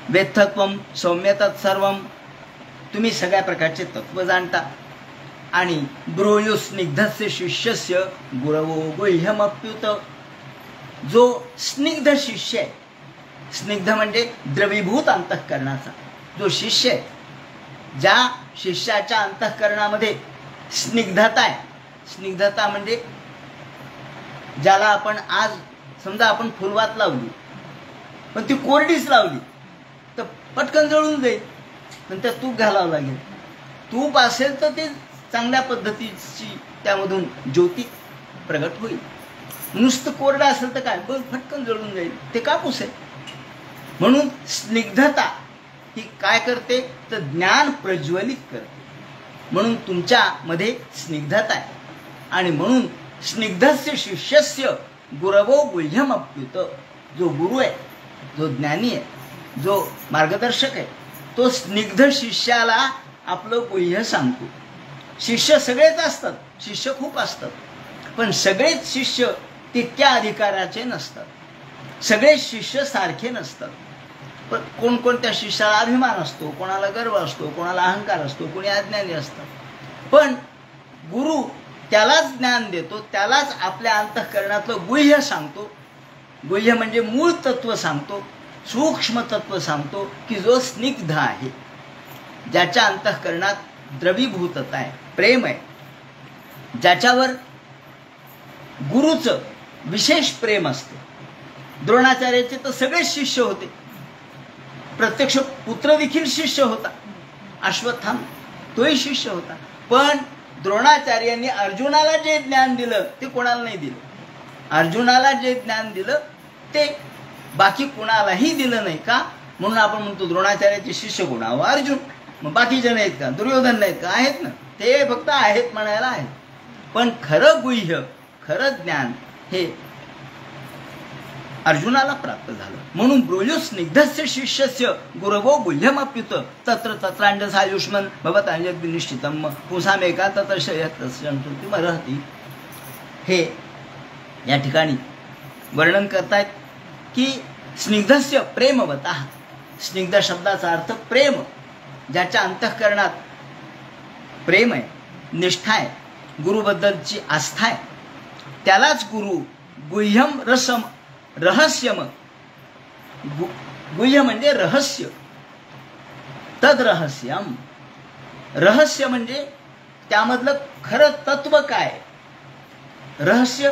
वेत्थत्वम सौम्यतत् सर्वम, तुम्ही सगळ्या प्रकारचे तत्व जाणता. आणि ब्रूयु स्निग्धस्य शिष्यस्य गुरवो गुह्यमप्युत. जो स्निग्ध शिष्य आहे, स्निग्ध म्हणजे द्रवीभूत अंतःकरणाचा जो शिष्य आहे, ज्या शिष्याच्या अंतःकरणामध्ये स्निग्धता आहे. स्निग्धता म्हणजे ज्याला आपण आज समजा आपण फुलवात लावली पण ती कोरडीच लावली तर पटकन जळून जाईल, पण त्यात तूप घालावं लागेल. तूप असेल तर ते चांगल्या पद्धतीची त्यामधून ज्योती प्रगट होईल. नुसतं कोरडं असेल तर काय बघ फटकन जळून जाईल, ते कापूस आहे. म्हणून स्निग्धता ही काय करते तर ज्ञान प्रज्वलित करते. म्हणून तुमच्यामध्ये स्निग्धता आहे आणि म्हणून स्निग्धस्य शिष्यस्य गुरवो गुह्यमप्युत. जो गुरु आहे, जो ज्ञानी आहे, जो मार्गदर्शक आहे, तो स्निग्ध शिष्याला आपलं गुह्य सांगतो. शिष्य सगळेच असतात, शिष्य खूप असतात, पण सगळेच शिष्य तितक्या अधिकाराचे नसतात. सगळे शिष्य सारखे नसतात. पण कोणकोणत्या शिष्याला अभिमान असतो, कोणाला गर्व असतो, कोणाला अहंकार असतो, कोणी अज्ञानी असतात. पण गुरु त्यालाच ज्ञान देतो, त्यालाच आपल्या अंतःकरणातलं गुह्य सांगतो. गुह्य म्हणजे मूळ तत्व सांगतो, सूक्ष्म तत्व सांगतो की जो स्निग्ध आहे, ज्याच्या अंतःकरणात द्रवीभूतता आहे, प्रेम आहे, ज्याच्यावर गुरुचं विशेष प्रेम असते. द्रोणाचार्याचे तर सगळेच शिष्य होते, प्रत्यक्ष पुत्र देखील शिष्य होता. अश्वत्थामा तोही शिष्य होता. पण द्रोणाचार्यांनी अर्जुनाला जे ज्ञान दिलं ते कोणाला नाही दिलं. अर्जुनाला जे ज्ञान दिलं ते बाकी कोणालाही दिलं नाही. का? म्हणून आपण म्हणतो द्रोणाचार्याचे शिष्य कोण? अर्जुन. मग बाकीचे नाहीत का? दुर्योधन नाहीत का? आहेत ना. ते फक्त आहेत म्हणायला आहेत. पण खरं गुह्य, खरं ज्ञान हे अर्जुनाला प्राप्त झालं. म्हणून ब्रूयु स्निग्धस्य शिष्यस्य गुरवो गुह्यमप्युत तत्र तत्रांजसायुष्मन् भवतान्यग्निश्चितम् पुंसामेका तत्र शयतस्यन्तुतिमर्हति. हे या ठिकाणी वर्णन करतायत की स्निग्धस्य प्रेमवतः. स्निग्ध शब्दाचा अर्थ प्रेम. ज्याच्या अंतःकरणात प्रेम आहे, निष्ठा आहे, गुरुबद्दलची आस्था आहे, त्यालाच गुरु गुह्यम रसम रहस्यम. गुह्य म्हणजे रहस्य. तद रहस्यम. रहस्य म्हणजे त्यामधलं खरं तत्व काय. रहस्य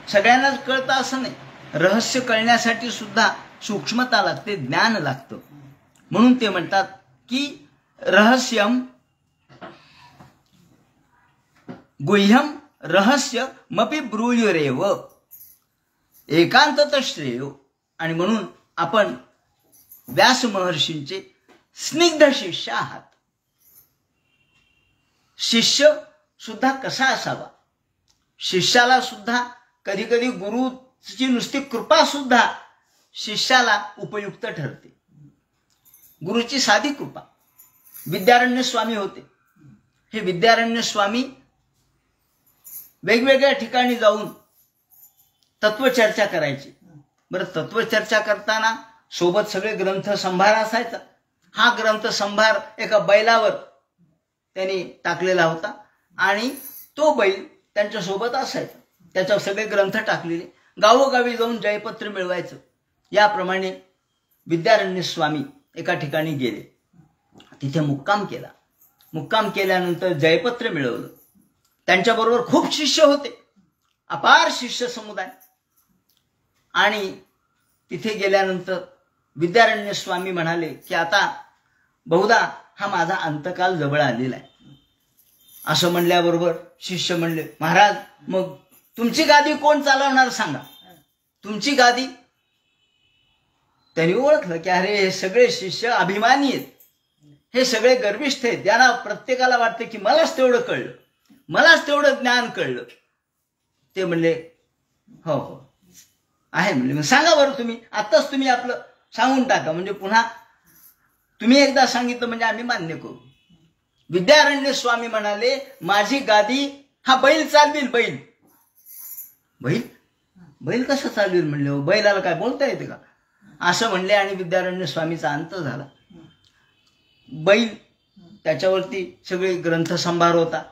सगळ्यांनाच कळतं असं नाही. रहस्य कळण्यासाठी सुद्धा सूक्ष्मता लागते, ज्ञान लागतं. म्हणून ते म्हणतात की रहस्यम गुह्यम रहस्य मपि ब्रूयुरेव एकांतत श्रेयो. आणि म्हणून आपण व्यास महर्षींचे स्निग्ध शिष्य आहात. शिष्य सुद्धा कसा असावा. शिष्याला सुद्धा कधी कधी गुरुची नुसती कृपा सुद्धा शिष्याला उपयुक्त ठरते. गुरुची साधी कृपा. विद्यारण्य स्वामी होते. हे विद्यारण्य स्वामी वेगवेगळ्या ठिकाणी जाऊन तत्वचर्चा करायची. बरं, तत्वचर्चा करताना सोबत सगळे ग्रंथसंभार असायचा. हा ग्रंथसंभार एका बैलावर त्यांनी टाकलेला होता आणि तो बैल त्यांच्यासोबत असायचा. त्याच्यावर सगळे ग्रंथ टाकलेले. गावोगावी जाऊन जयपत्र मिळवायचं. याप्रमाणे विद्यारण्य स्वामी एका ठिकाणी गेले. तिथे मुक्काम केला. मुक्काम केल्यानंतर जयपत्र मिळवलं. त्यांच्याबरोबर खूप शिष्य होते, अपार शिष्य समुदाय. आणि तिथे गेल्यानंतर विद्यारण्य स्वामी म्हणाले की आता बहुधा हा माझा अंतकाल जवळ आलेला आहे. असं म्हणल्याबरोबर शिष्य म्हणले, महाराज मग तुमची गादी कोण चालवणार सांगा, तुमची गादी. त्यांनी ओळखलं की अरे हे सगळे शिष्य अभिमानी आहेत, हे सगळे गर्विष्ठ आहेत. त्यांना प्रत्येकाला वाटतं की मलाच तेवढं कळलं, मलाच तेवढं ज्ञान कळलं. ते म्हणले हो हो आहे. म्हणले मग सांगा बरं तुम्ही, आत्ताच तुम्ही आपलं सांगून टाका, म्हणजे पुन्हा तुम्ही एकदा सांगितलं म्हणजे आम्ही मान्य करू. विद्यारण्य स्वामी म्हणाले माझी गादी हा बैल चालविल. बैल बैल बैल कसं चालविल म्हणले, बैलाला काय बोलता येते का असं म्हणले. आणि विद्यारण्य स्वामीचा अंत झाला. बैल त्याच्यावरती सगळे ग्रंथसंभार होता.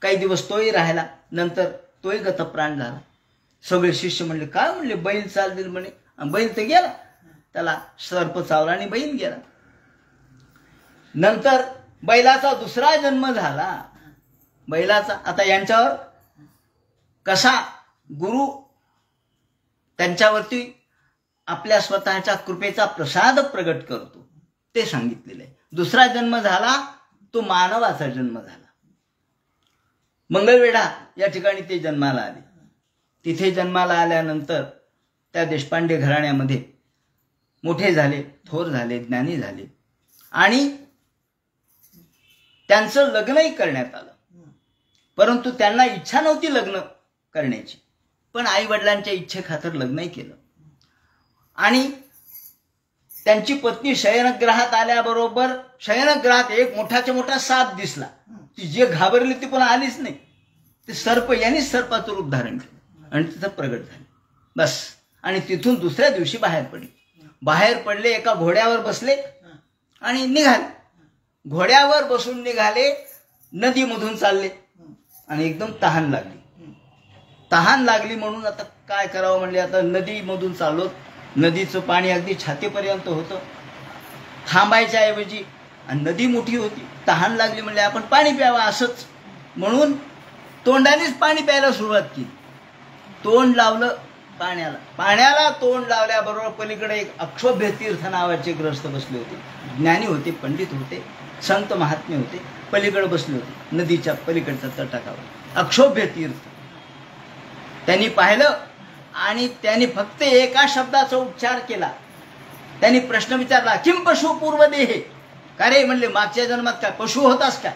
काही दिवस तोही राहिला, नंतर तोही गतप्राण झाला. सगळे शिष्य म्हणले काय म्हणले बैल चालविल म्हणे, बैल तर गेला, त्याला सर्प चावला आणि बैल गेला. नंतर बैलाचा दुसरा जन्म झाला. बैलाचा आता यांच्यावर कसा गुरु त्यांच्यावरती आपल्या स्वतःच्या कृपेचा प्रसाद प्रगट करतो ते सांगितलेलं आहे. दुसरा जन्म झाला तो मानवाचा जन्म झाला. मंगळवेढा या ठिकाणी ते जन्माला आले. तिथे जन्माला आल्यानंतर त्या देशपांडे घराण्यामध्ये मोठे झाले, थोर झाले, ज्ञानी झाले. आणि त्यांचं लग्नही करण्यात आलं. परंतु त्यांना इच्छा नव्हती लग्न करण्याची, पण आई वडिलांच्या इच्छेखातर लग्नही केलं. आणि त्यांची पत्नी शयनगृहात आल्याबरोबर शयनगृहात एक मोठाच्या मोठा साप दिसला. ती जे घाबरली ती पुन्हा आलीच नाही. ते सर्प, यांनीच सर्पाचं रूप धारण केलं आणि तिथं प्रगट झाले. बस. आणि तिथून दुसऱ्या दिवशी बाहेर पडले. बाहेर पडले, एका घोड्यावर बसले आणि निघाले. घोड्यावर बसून निघाले, नदीमधून चालले आणि एकदम तहान लागली. तहान लागली म्हणून आता काय करावं म्हणले, आता नदीमधून चाललो, नदीचं पाणी अगदी छातीपर्यंत होतं. थांबायच्या ऐवजी, नदी मोठी होती, तहान लागली म्हणले आपण पाणी प्यावं असंच म्हणून तोंडानेच पाणी प्यायला सुरुवात केली. तोंड लावलं पाण्याला. पाण्याला तोंड लावल्याबरोबर पलीकडे एक अक्षोभ्य तीर्थ नावाचे ग्रस्त बसले होते. ज्ञानी होते, पंडित होते, संत महात्मे होते, पलीकडे बसले होते नदीच्या पलीकडच्या तटाकावर. अक्षोभ्य तीर्थ त्यांनी पाहिलं आणि त्यांनी फक्त एका शब्दाचा उच्चार केला. त्यांनी प्रश्न विचारला, किम पशु पूर्व देहे, का रे म्हणले मागच्या जन्मात काय पशु होतास काय?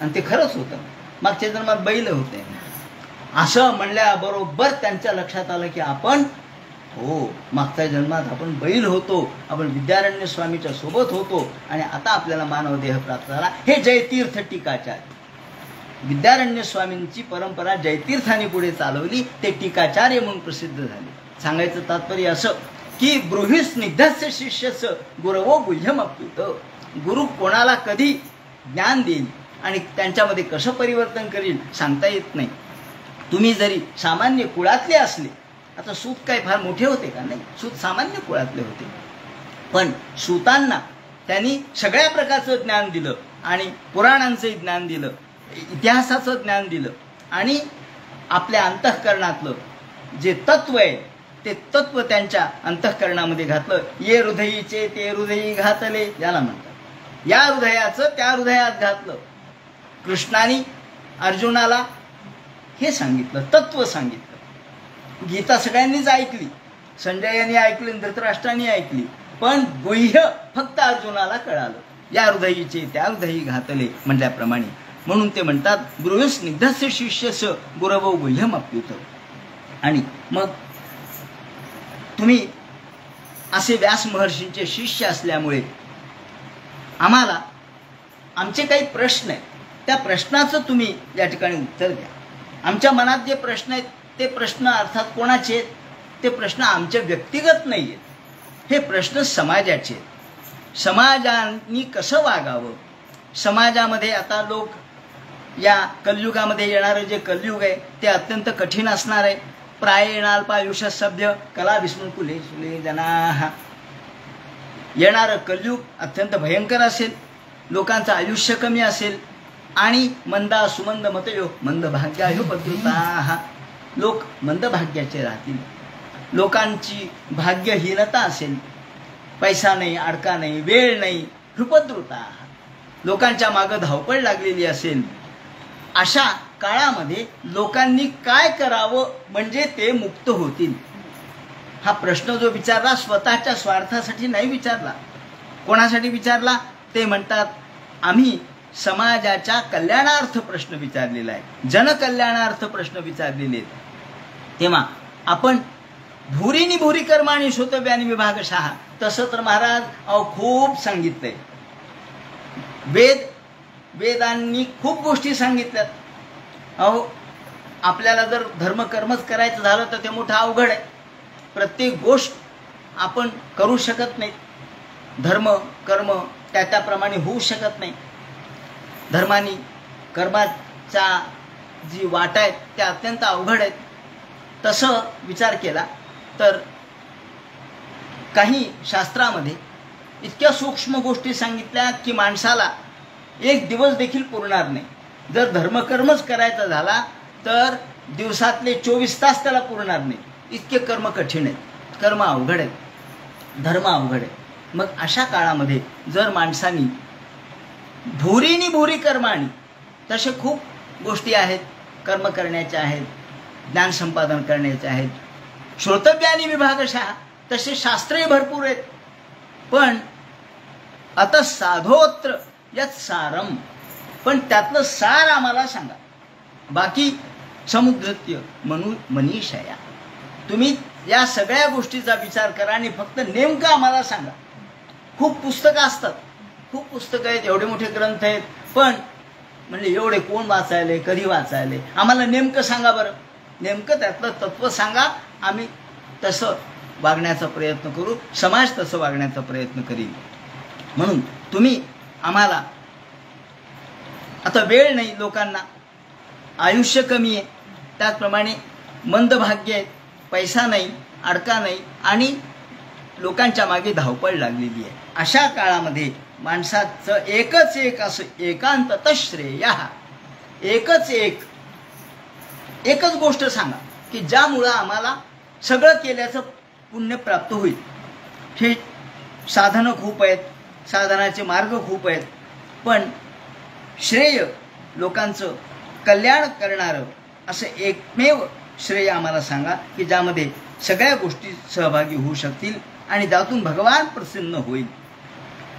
आणि ते खरंच होतं, मागच्या जन्मात बैल होते. असं म्हणल्याबरोबर त्यांच्या लक्षात आलं की आपण मागच्या जन्मात आपण बैल होतो, आपण विद्यारण्य स्वामीच्या सोबत होतो आणि आता आपल्याला मानव देह प्राप्त झाला. हे जयतीर्थ टीकाचार्य, विद्यारण्य स्वामींची परंपरा जयतीर्थाने पुढे चालवली. ते टीकाचार्य म्हणून प्रसिद्ध झाले. सांगायचं तात्पर्य असं की ब्रूहि स्निग्धस्य शिष्यस्य गुरवो गुह्यमप्युत. गुरु कोणाला कधी ज्ञान देईल आणि त्यांच्यामध्ये कसं परिवर्तन करील सांगता येत नाही. तुम्ही जरी सामान्य कुळातले असले, आता सूत काय फार मोठे होते का? नाही, सूत सामान्य कुळातले होते, पण सूतांना त्यांनी सगळ्या प्रकारचं ज्ञान दिलं आणि पुराणांचंही ज्ञान दिलं, इतिहासाचं ज्ञान दिलं आणि आपल्या अंतःकरणातलं जे तत्व आहे ते तत्व त्यांच्या अंतःकरणामध्ये घातलं. ये हृदयीचे ते हृदयी घातले याला म्हणतात. या हृदयाचं त्या हृदयात घातलं. कृष्णाने अर्जुनाला हे सांगितलं, तत्व सांगितलं. गीता सगळ्यांनीच ऐकली, संजयाने ऐकली, धृतराष्ट्राने ऐकली, पण गुह्य फक्त अर्जुनाला कळालं. या हृदयीचे त्या हृदयी घातले म्हटल्याप्रमाणे. म्हणून ते म्हणतात ब्रूहि स्निग्धस्य शिष्यस्य गुरवो गुह्यमप्युत. आणि मग तुम्ही असे व्यास महर्षींचे शिष्य असल्यामुळे आम्हाला आमचे काही प्रश्न आहेत, त्या प्रश्नाचं तुम्ही या ठिकाणी उत्तर द्या. आमच्या मनात जे प्रश्न आहेत ते प्रश्न अर्थात कोणाचे आहेत? ते प्रश्न आमच्या व्यक्तिगत नाही आहेत, हे प्रश्न समाजाचे आहेत. समाजाने कसं वागावं, समाजामध्ये आता लोक या कलयुगामध्ये येणारं जे कलयुग आहे ते अत्यंत कठीण असणार आहे. प्रायेणाल्पायुष्य सभ्य कला विस्मृकुले सुले जना. येणारं कलयुग अत्यंत भयंकर असेल, लोकांचं आयुष्य कमी असेल आणि मंदा सुमंद मतयो मंद भाग्यायो पत्रुता. लोक मंद भाग्याचे राहतील, लोकांची भाग्यहीनता असेल, पैसा नाही, अडका नाही, वेळ नाही, हृपद्रुता. लोकांच्या मागं धावपळ लागलेली असेल. अशा काळामध्ये लोकांनी काय करावं म्हणजे ते मुक्त होतील, हा प्रश्न जो विचारला स्वतःच्या स्वार्थासाठी नाही विचारला. कोणासाठी विचारला? ते म्हणतात आम्ही समाजाच्या कल्याणार्थ प्रश्न विचारलेला आहे, जनकल्याणार्थ प्रश्न विचारलेले आहेत. तेव्हा आपण भूरीनी भूरी कर्माणी श्रोतव्यानी विभागशः, तसं तर महाराज खूप सांगितलंय. वेदांनी खूप गोष्टी सांगितल्यात. आपल्याला जर धर्मकर्मच करायचं झालं तर ते मोठं अवघड आहे. प्रत्येक गोष्ट आपण करू शकत नाही. धर्म कर्म त्याप्रमाणे होऊ शकत नाही. धर्मानी कर्माच्या जी वाटा आहेत त्या अत्यंत अवघड आहेत. तसं विचार केला तर काही शास्त्रामध्ये इतक्या सूक्ष्म गोष्टी सांगितल्या की माणसाला एक दिवस देखील पुरणार नाही. जर धर्मकर्मच करायचा झाला तर दिवसातले 24 तास त्याला पुरणार नाही. इतके कर्म कठीण आहेत, कर्म अवघड आहेत, धर्म अवघड आहे. मग अशा काळामध्ये जर माणसांनी भूरीनी भूरी कर्माणी, तसे खूप गोष्टी आहेत कर्म करण्याच्या आहेत, ज्ञान संपादन करण्याचे आहेत. श्रोतव्यानी विभागशः, तसे शास्त्रही भरपूर आहेत. पण आता साधोत्र यत् सारम, पण त्यातलं सार आम्हाला सांगा. बाकी समुद्रत्य मनीषया, तुम्ही या सगळ्या गोष्टीचा विचार करा आणि फक्त नेमकं आम्हाला सांगा. खूप पुस्तकं असतात, खूप पुस्तकं आहेत, एवढे मोठे ग्रंथ आहेत, पण म्हणजे एवढे कोण वाचायले, कधी वाचायले, आम्हाला नेमकं सांगा बरं. नेमकं त्यातलं तत्व सांगा, आम्ही तसं वागण्याचा प्रयत्न करू, समाज तसं वागण्याचा प्रयत्न करील. म्हणून तुम्ही आम्हाला, आता वेळ नाही लोकांना, आयुष्य कमी आहे, त्याचप्रमाणे मंद भाग्य आहे, पैसा नाही, अडका नाही आणि लोकांच्या मागे धावपळ लागलेली आहे. अशा काळामध्ये माणसाचं एकच एक असं एकांततः श्रेय, एकच गोष्ट सांगा की ज्यामुळं आम्हाला सगळं केल्याचं पुण्य प्राप्त होईल. हे साधनं खूप आहेत, साधनाचे मार्ग खूप आहेत, पण श्रेय, लोकांचं कल्याण करणारं असं एकमेव श्रेय आम्हाला सांगा की ज्यामध्ये सगळ्या गोष्टी सहभागी होऊ शकतील आणि त्यातून भगवान प्रसन्न होईल.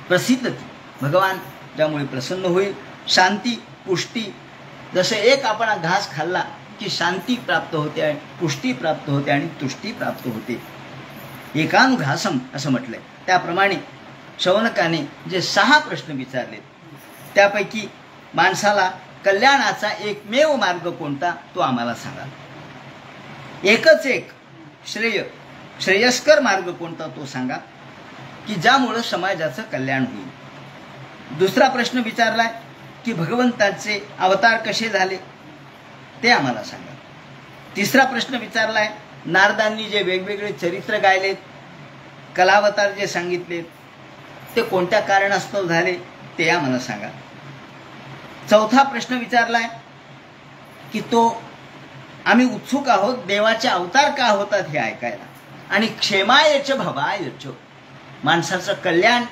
प्रसिद्धती, भगवान ज्यामुळे प्रसन्न होईल. शांती, पुष्टी, जसं एक आपण घास खाल्ला की शांती प्राप्त होते आणि पुष्टी प्राप्त होते आणि तुष्टी प्राप्त होते. एकानुघासम असं म्हटलंय. त्याप्रमाणे शौनकाने जे 6 प्रश्न विचारले त्यापैकी माणसाला कल्याणाचा एकमेव मार्ग कोणता तो आम्हाला सांगा. एकच एक श्रेयस्कर मार्ग कोणता तो सांगा की ज्यामुळं समाजाचं कल्याण होईल. दुसरा प्रश्न विचारलाय की भगवंताचे अवतार कसे झाले ते आम्हाला सांगा. तिसरा प्रश्न विचारलाय नारदांनी जे वेगवेगळे चरित्र गायलेत, कलावतार जे सांगितलेत ते कोणत्या कारणास्तव झाले ते आम्हाला सांगा. चौथा प्रश्न विचारलाय की तो आम्ही उत्सुक आहोत देवाचे अवतार का होतात हे ऐकायला. आणि क्षेमायच भवायच, माणसाचं कल्याण,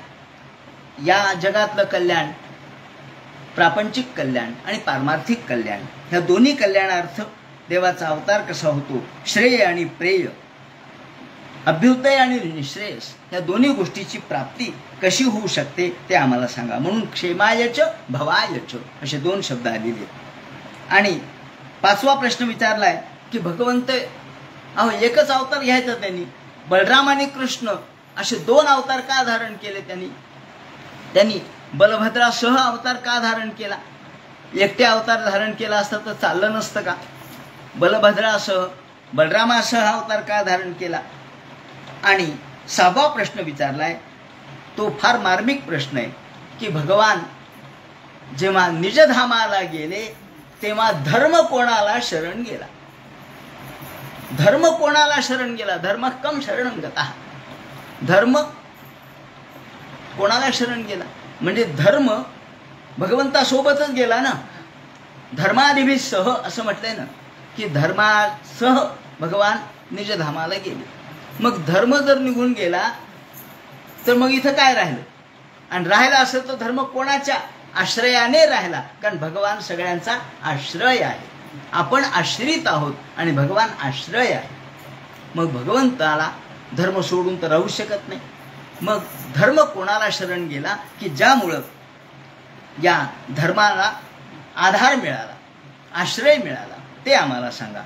या जगातलं कल्याण, प्रापंचिक कल्याण आणि पारमार्थिक कल्याण, ह्या दोन्ही कल्याणार्थ देवाचा अवतार कसा होतो, श्रेय आणि प्रेय, अभ्युदय आणि निश्रेयस, या दोन्ही गोष्टीची प्राप्ती कशी होऊ शकते ते आम्हाला सांगा. म्हणून क्षेमायच भवायच असे 2 शब्द आलेले. आणि 5वा प्रश्न विचारलाय की भगवंत एकच अवतार घ्यायचा त्यांनी, बलराम आणि कृष्ण असे 2 अवतार का धारण केले त्यांनी बलभद्रासह अवतार का धारण केला. एकटे अवतार धारण केला असता तर चाललं नसतं का. बलभद्रासह बलरामासह हा अवतार का धारण केला. आणि 6वा प्रश्न विचारलाय तो फार मार्मिक प्रश्न आहे की भगवान जेव्हा निजधामाला गेले तेव्हा धर्म कोणाला शरण गेला. धर्म कोणाला शरण गेला. धर्म कम शरणं गतः. धर्म कोणाला शरण गेला म्हणजे धर्म भगवंतासोबतच गेला ना. धर्मादिभी सह असं म्हटलंय ना की धर्मासह भगवान निजधामाला गेले. मग धर्म जर निघून गेला तर मग इथं काय राहिलं. आणि राहिला असेल तर धर्म कोणाच्या आश्रयाने राहिला. कारण भगवान सगळ्यांचा आश्रय आहे. आपण आश्रित आहोत आणि भगवान आश्रय आहे. मग भगवंताला धर्म सोडून तर राहू शकत नाही. मग धर्म कोणाला शरण गेला की ज्यामुळं या धर्माला आधार मिळाला, आश्रय मिळाला, ते आम्हाला सांगा.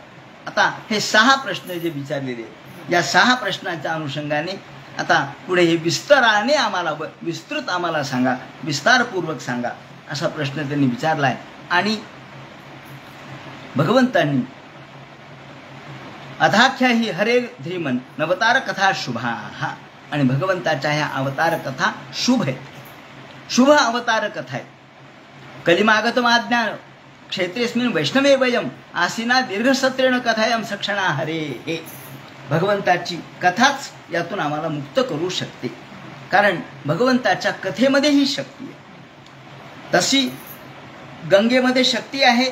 आता हे 6 प्रश्न जे विचारलेले या 6 प्रश्नाच्या अनुषंगाने आता पुढे हे विस्ताराने आम्हाला विस्तृत आम्हाला सांगा, विस्तारपूर्वक सांगा असा प्रश्न त्यांनी विचारलाय. आणि भगवंतांनी अथाख्या ही हरे धीमन नवतार कथा शुभा. आणि भगवंताच्या ह्या अवतार कथा शुभ आहेत. शुभ अवतार कथा आहेत. कलिमागतमाज्ञान क्षेत्रेस्मिन् वैष्णवे वयम आसीना दीर्घसत्रेण कथायम सक्षणा हरे. हे भगवंताची कथाच यातून आम्हाला मुक्त करू शकते. कारण भगवंताच्या कथेमध्ये ही शक्ती आहे. तशी गंगेमध्ये शक्ती आहे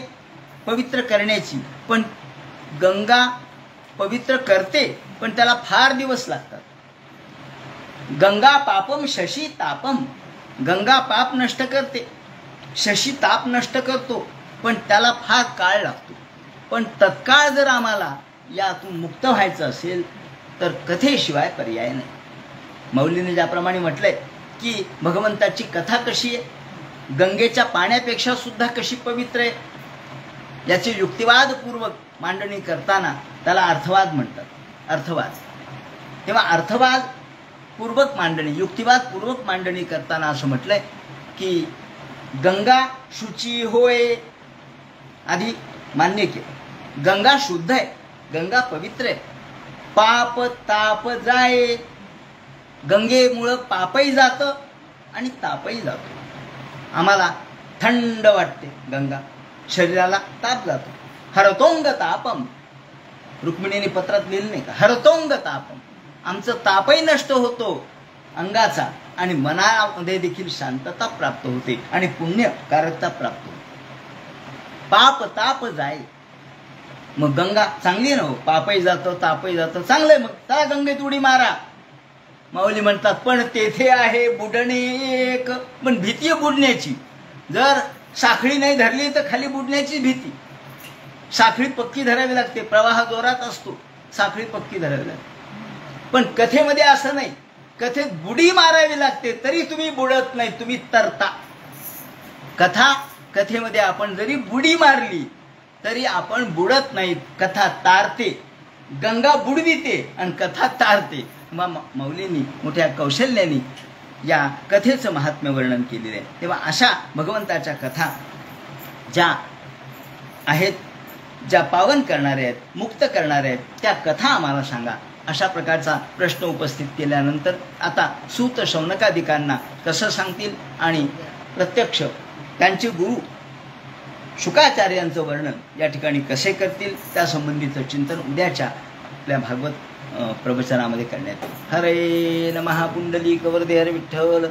पवित्र करण्याची. पण गंगा पवित्र करते पण त्याला फार दिवस लागतात. गंगा पापम शशी तापम. गंगा पाप नष्ट करते, शशी ताप नष्ट करतो, पण त्याला फार काळ लागतो. पण तत्काळ जर आम्हाला यातून मुक्त व्हायचं असेल तर कथेशिवाय पर्याय नाही. मौलीने ज्याप्रमाणे म्हटलंय की भगवंताची कथा कशी आहे, गंगेच्या पाण्यापेक्षा सुद्धा कशी पवित्र आहे, याची युक्तिवादपूर्वक मांडणी करताना त्याला अर्थवाद म्हणतात. अर्थवाद. तेव्हा अर्थवाद पूर्वक मांडणी, युक्तिवादपूर्वक मांडणी करताना असं म्हटलंय की गंगा शुची होय. आधी मान्य केलं गंगा शुद्ध आहे, गंगा पवित्र आहे. पाप ताप जाय. गंगेमुळं पापही जातं आणि तापही जातो. आम्हाला थंड वाटते गंगा, शरीराला ताप जातो. हरतोंग तापम. रुक्मिणीने पत्रात लिहिलं नाही का, हरतोंग तापम. आमचं तापही नष्ट होतो अंगाचा आणि मनामध्ये देखील शांतता प्राप्त होते आणि पुण्यकारकता प्राप्त होते. पाप ताप जाय. मग गंगा चांगली ना हो. पापही जातं, तापही जातं, चांगलंय. मग त्या गंगेत उडी मारा. माऊली म्हणतात पण तेथे आहे बुडणे एक. पण भीती आहे बुडण्याची. जर साखळी नाही धरली तर खाली बुडण्याची भीती. साखळी पक्की धरावी लागते. प्रवाह जोरात असतो, साखळी पक्की धरावी लागते. पण कथेमध्ये असं नाही. कथेत बुडी मारावी लागते तरी तुम्ही बुडत नाही, तुम्ही तरता. कथेमध्ये आपण जरी बुडी मारली तरी आपण बुडत नाही. कथा तारते. गंगा बुडविते आणि कथा तारते. मौलींनी मोठ्या कौशल्याने या कथेचं महात्म्य वर्णन केलेलं आहे. तेव्हा अशा भगवंताच्या कथा ज्या आहेत, ज्या पावन करणाऱ्या आहेत, मुक्त करणाऱ्या आहेत, त्या कथा आम्हाला सांगा अशा प्रकारचा प्रश्न उपस्थित केल्यानंतर आता सूत शौनकादिकांना कसं सांगतील आणि प्रत्यक्ष त्यांचे गुरु शुकाचार्यांचं वर्णन या ठिकाणी कसे करतील त्यासंबंधीचं चिंतन उद्याच्या आपल्या भागवत प्रवचनामध्ये करण्यात येईल. हरे नमः. पुंडलिक वरदे हरे विठ्ठल.